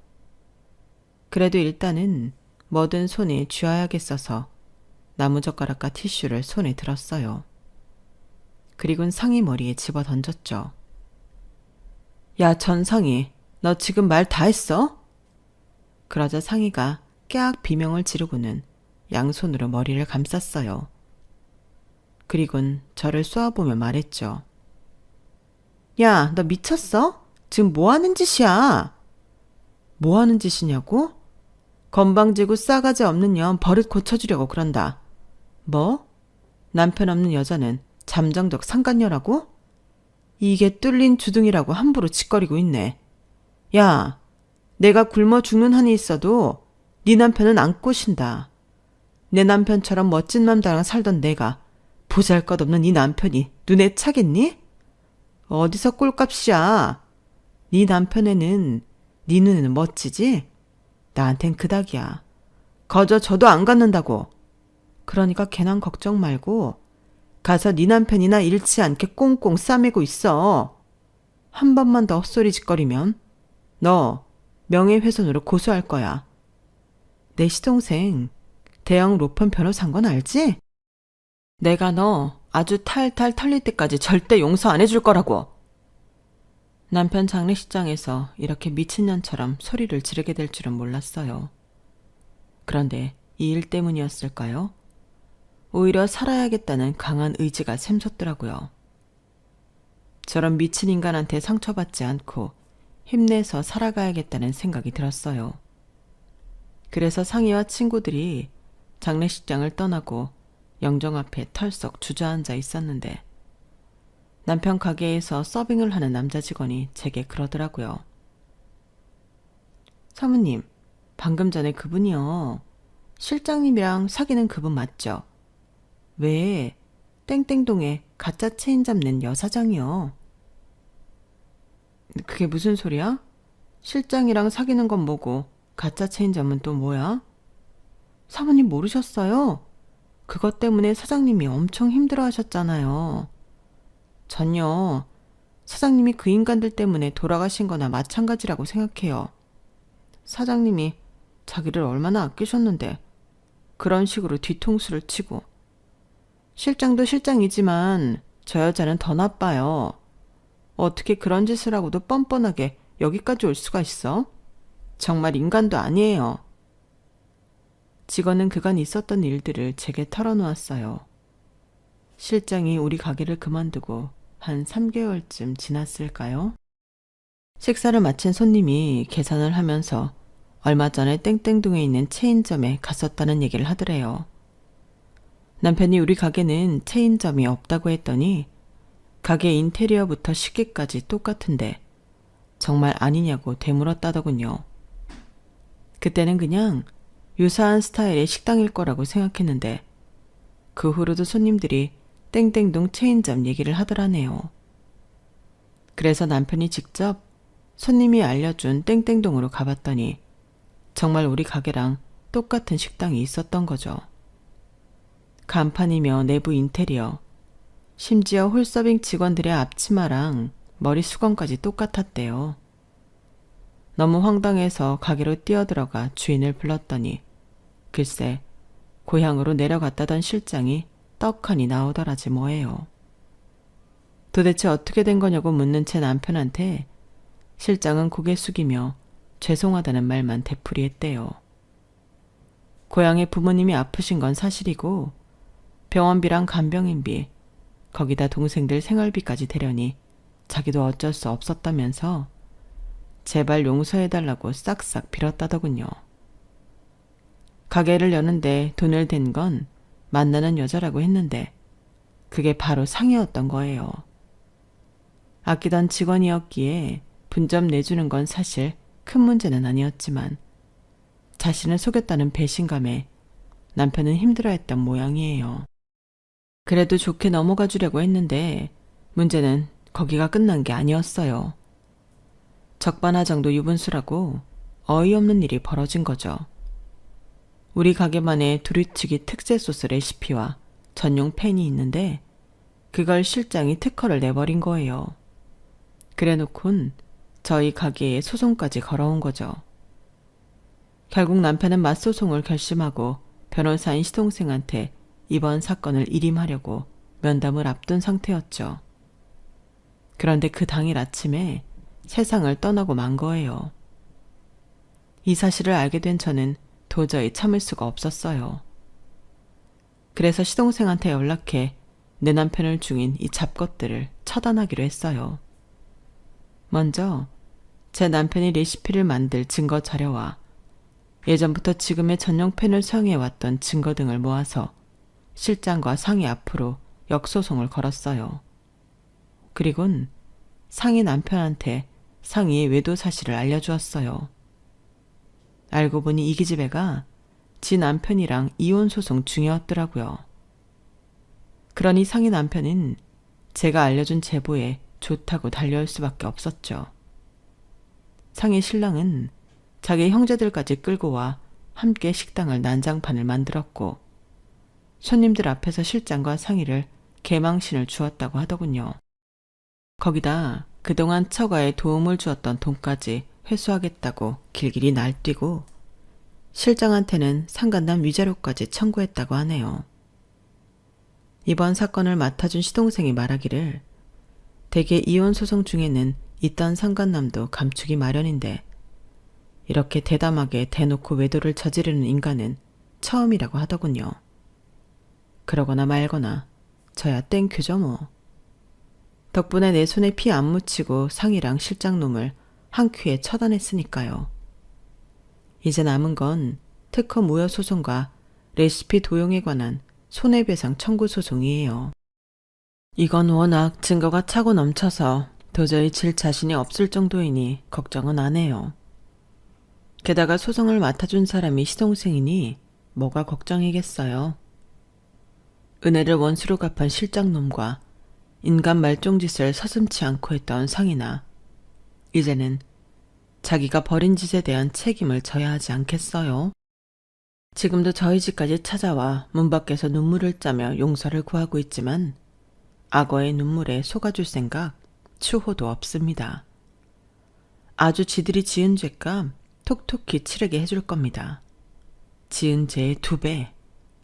그래도 일단은 뭐든 손에 쥐어야겠어서 나무젓가락과 티슈를 손에 들었어요. 그리곤 상희 머리에 집어 던졌죠. 야, 전상희, 너 지금 말 다 했어? 그러자 상희가 깨악 비명을 지르고는 양손으로 머리를 감쌌어요. 그리곤 저를 쏘아보며 말했죠. 야, 너 미쳤어? 지금 뭐 하는 짓이야? 뭐 하는 짓이냐고? 건방지고 싸가지 없는 년 버릇 고쳐주려고 그런다. 뭐? 남편 없는 여자는 잠정적 상간녀라고? 이게 뚫린 주둥이라고 함부로 짓거리고 있네. 야, 내가 굶어 죽는 한이 있어도 네 남편은 안 꼬신다. 내 남편처럼 멋진 남자랑 살던 내가 보잘것없는 네 남편이 눈에 차겠니? 어디서 꼴값이야. 네 남편에는 네 눈에는 멋지지? 나한텐 그닥이야. 거저 저도 안 갖는다고. 그러니까 괜한 걱정 말고 가서 네 남편이나 잃지 않게 꽁꽁 싸매고 있어. 한 번만 더 헛소리 짓거리면 너 명예훼손으로 고소할 거야. 내 시동생 대형 로펌 변호사인 건 알지? 내가 너 아주 탈탈 털릴 때까지 절대 용서 안 해줄 거라고. 남편 장례식장에서 이렇게 미친년처럼 소리를 지르게 될 줄은 몰랐어요. 그런데 이 일 때문이었을까요? 오히려 살아야겠다는 강한 의지가 샘솟더라고요. 저런 미친 인간한테 상처받지 않고 힘내서 살아가야겠다는 생각이 들었어요. 그래서 상희와 친구들이 장례식장을 떠나고 영정 앞에 털썩 주저앉아 있었는데 남편 가게에서 서빙을 하는 남자 직원이 제게 그러더라고요. 사모님, 방금 전에 그분이요. 실장님이랑 사귀는 그분 맞죠? 왜 땡땡동에 가짜 체인 잡는 여사장이요. 그게 무슨 소리야? 실장이랑 사귀는 건 뭐고 가짜 체인 잡은 또 뭐야? 사모님 모르셨어요? 그것 때문에 사장님이 엄청 힘들어 하셨잖아요. 전요. 사장님이 그 인간들 때문에 돌아가신 거나 마찬가지라고 생각해요. 사장님이 자기를 얼마나 아끼셨는데 그런 식으로 뒤통수를 치고. 실장도 실장이지만 저 여자는 더 나빠요. 어떻게 그런 짓을 하고도 뻔뻔하게 여기까지 올 수가 있어? 정말 인간도 아니에요. 직원은 그간 있었던 일들을 제게 털어놓았어요. 실장이 우리 가게를 그만두고 한 3개월쯤 지났을까요? 식사를 마친 손님이 계산을 하면서 얼마 전에 땡땡동에 있는 체인점에 갔었다는 얘기를 하더래요. 남편이 우리 가게는 체인점이 없다고 했더니 가게 인테리어부터 식기까지 똑같은데 정말 아니냐고 되물었다더군요. 그때는 그냥 유사한 스타일의 식당일 거라고 생각했는데 그 후로도 손님들이 땡땡동 체인점 얘기를 하더라네요. 그래서 남편이 직접 손님이 알려준 땡땡동으로 가봤더니 정말 우리 가게랑 똑같은 식당이 있었던 거죠. 간판이며 내부 인테리어, 심지어 홀서빙 직원들의 앞치마랑 머리 수건까지 똑같았대요. 너무 황당해서 가게로 뛰어들어가 주인을 불렀더니 글쎄 고향으로 내려갔다던 실장이 떡하니 나오더라지 뭐예요. 도대체 어떻게 된 거냐고 묻는 제 남편한테 실장은 고개 숙이며 죄송하다는 말만 되풀이했대요. 고향의 부모님이 아프신 건 사실이고 병원비랑 간병인비, 거기다 동생들 생활비까지 대려니 자기도 어쩔 수 없었다면서 제발 용서해달라고 싹싹 빌었다더군요. 가게를 여는데 돈을 댄 건 만나는 여자라고 했는데 그게 바로 상이었던 거예요. 아끼던 직원이었기에 분점 내주는 건 사실 큰 문제는 아니었지만 자신을 속였다는 배신감에 남편은 힘들어했던 모양이에요. 그래도 좋게 넘어가 주려고 했는데 문제는 거기가 끝난 게 아니었어요. 적반하장도 유분수라고 어이없는 일이 벌어진 거죠. 우리 가게만의 두리치기 특제 소스 레시피와 전용 팬이 있는데 그걸 실장이 특허를 내버린 거예요. 그래놓곤 저희 가게에 소송까지 걸어온 거죠. 결국 남편은 맞소송을 결심하고 변호사인 시동생한테 이번 사건을 일임하려고 면담을 앞둔 상태였죠. 그런데 그 당일 아침에 세상을 떠나고 만 거예요. 이 사실을 알게 된 저는 도저히 참을 수가 없었어요. 그래서 시동생한테 연락해 내 남편을 죽인 이 잡것들을 처단하기로 했어요. 먼저 제 남편이 레시피를 만들 증거 자료와 예전부터 지금의 전용 펜을 사용해왔던 증거 등을 모아서 실장과 상이 앞으로 역소송을 걸었어요. 그리곤 상이 남편한테 상이의 외도 사실을 알려주었어요. 알고 보니 이 기집애가 지 남편이랑 이혼 소송 중이었더라고요. 그러니 상이 남편은 제가 알려준 제보에 좋다고 달려올 수밖에 없었죠. 상의 신랑은 자기 형제들까지 끌고 와 함께 식당을 난장판을 만들었고 손님들 앞에서 실장과 상의를 개망신을 주었다고 하더군요. 거기다 그동안 처가에 도움을 주었던 돈까지 회수하겠다고 길길이 날뛰고 실장한테는 상간남 위자료까지 청구했다고 하네요. 이번 사건을 맡아준 시동생이 말하기를 대개 이혼 소송 중에는 있던 상간남도 감추기 마련인데 이렇게 대담하게 대놓고 외도를 저지르는 인간은 처음이라고 하더군요. 그러거나 말거나 저야 땡큐죠 뭐. 덕분에 내 손에 피 안 묻히고 상이랑 실장놈을 한 큐에 처단했으니까요. 이제 남은 건 특허 무효 소송과 레시피 도용에 관한 손해배상 청구 소송이에요. 이건 워낙 증거가 차고 넘쳐서 도저히 질 자신이 없을 정도이니 걱정은 안 해요. 게다가 소송을 맡아준 사람이 시동생이니 뭐가 걱정이겠어요. 은혜를 원수로 갚은 실장놈과 인간 말종짓을 서슴지 않고 했던 상이나 이제는 자기가 벌인 짓에 대한 책임을 져야 하지 않겠어요? 지금도 저희 집까지 찾아와 문 밖에서 눈물을 짜며 용서를 구하고 있지만 악어의 눈물에 속아줄 생각 추호도 없습니다. 아주 지들이 지은 죄값 톡톡히 치르게 해줄 겁니다. 지은 죄의 2배,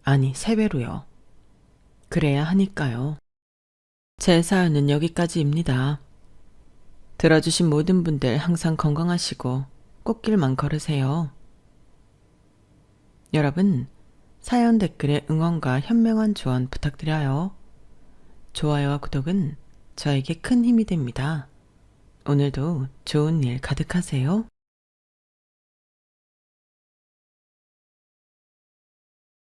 아니 3배로요. 그래야 하니까요. 제 사연은 여기까지입니다. 들어주신 모든 분들 항상 건강하시고 꽃길만 걸으세요. 여러분, 사연 댓글에 응원과 현명한 조언 부탁드려요. 좋아요와 구독은 저에게 큰 힘이 됩니다. 오늘도 좋은 일 가득하세요.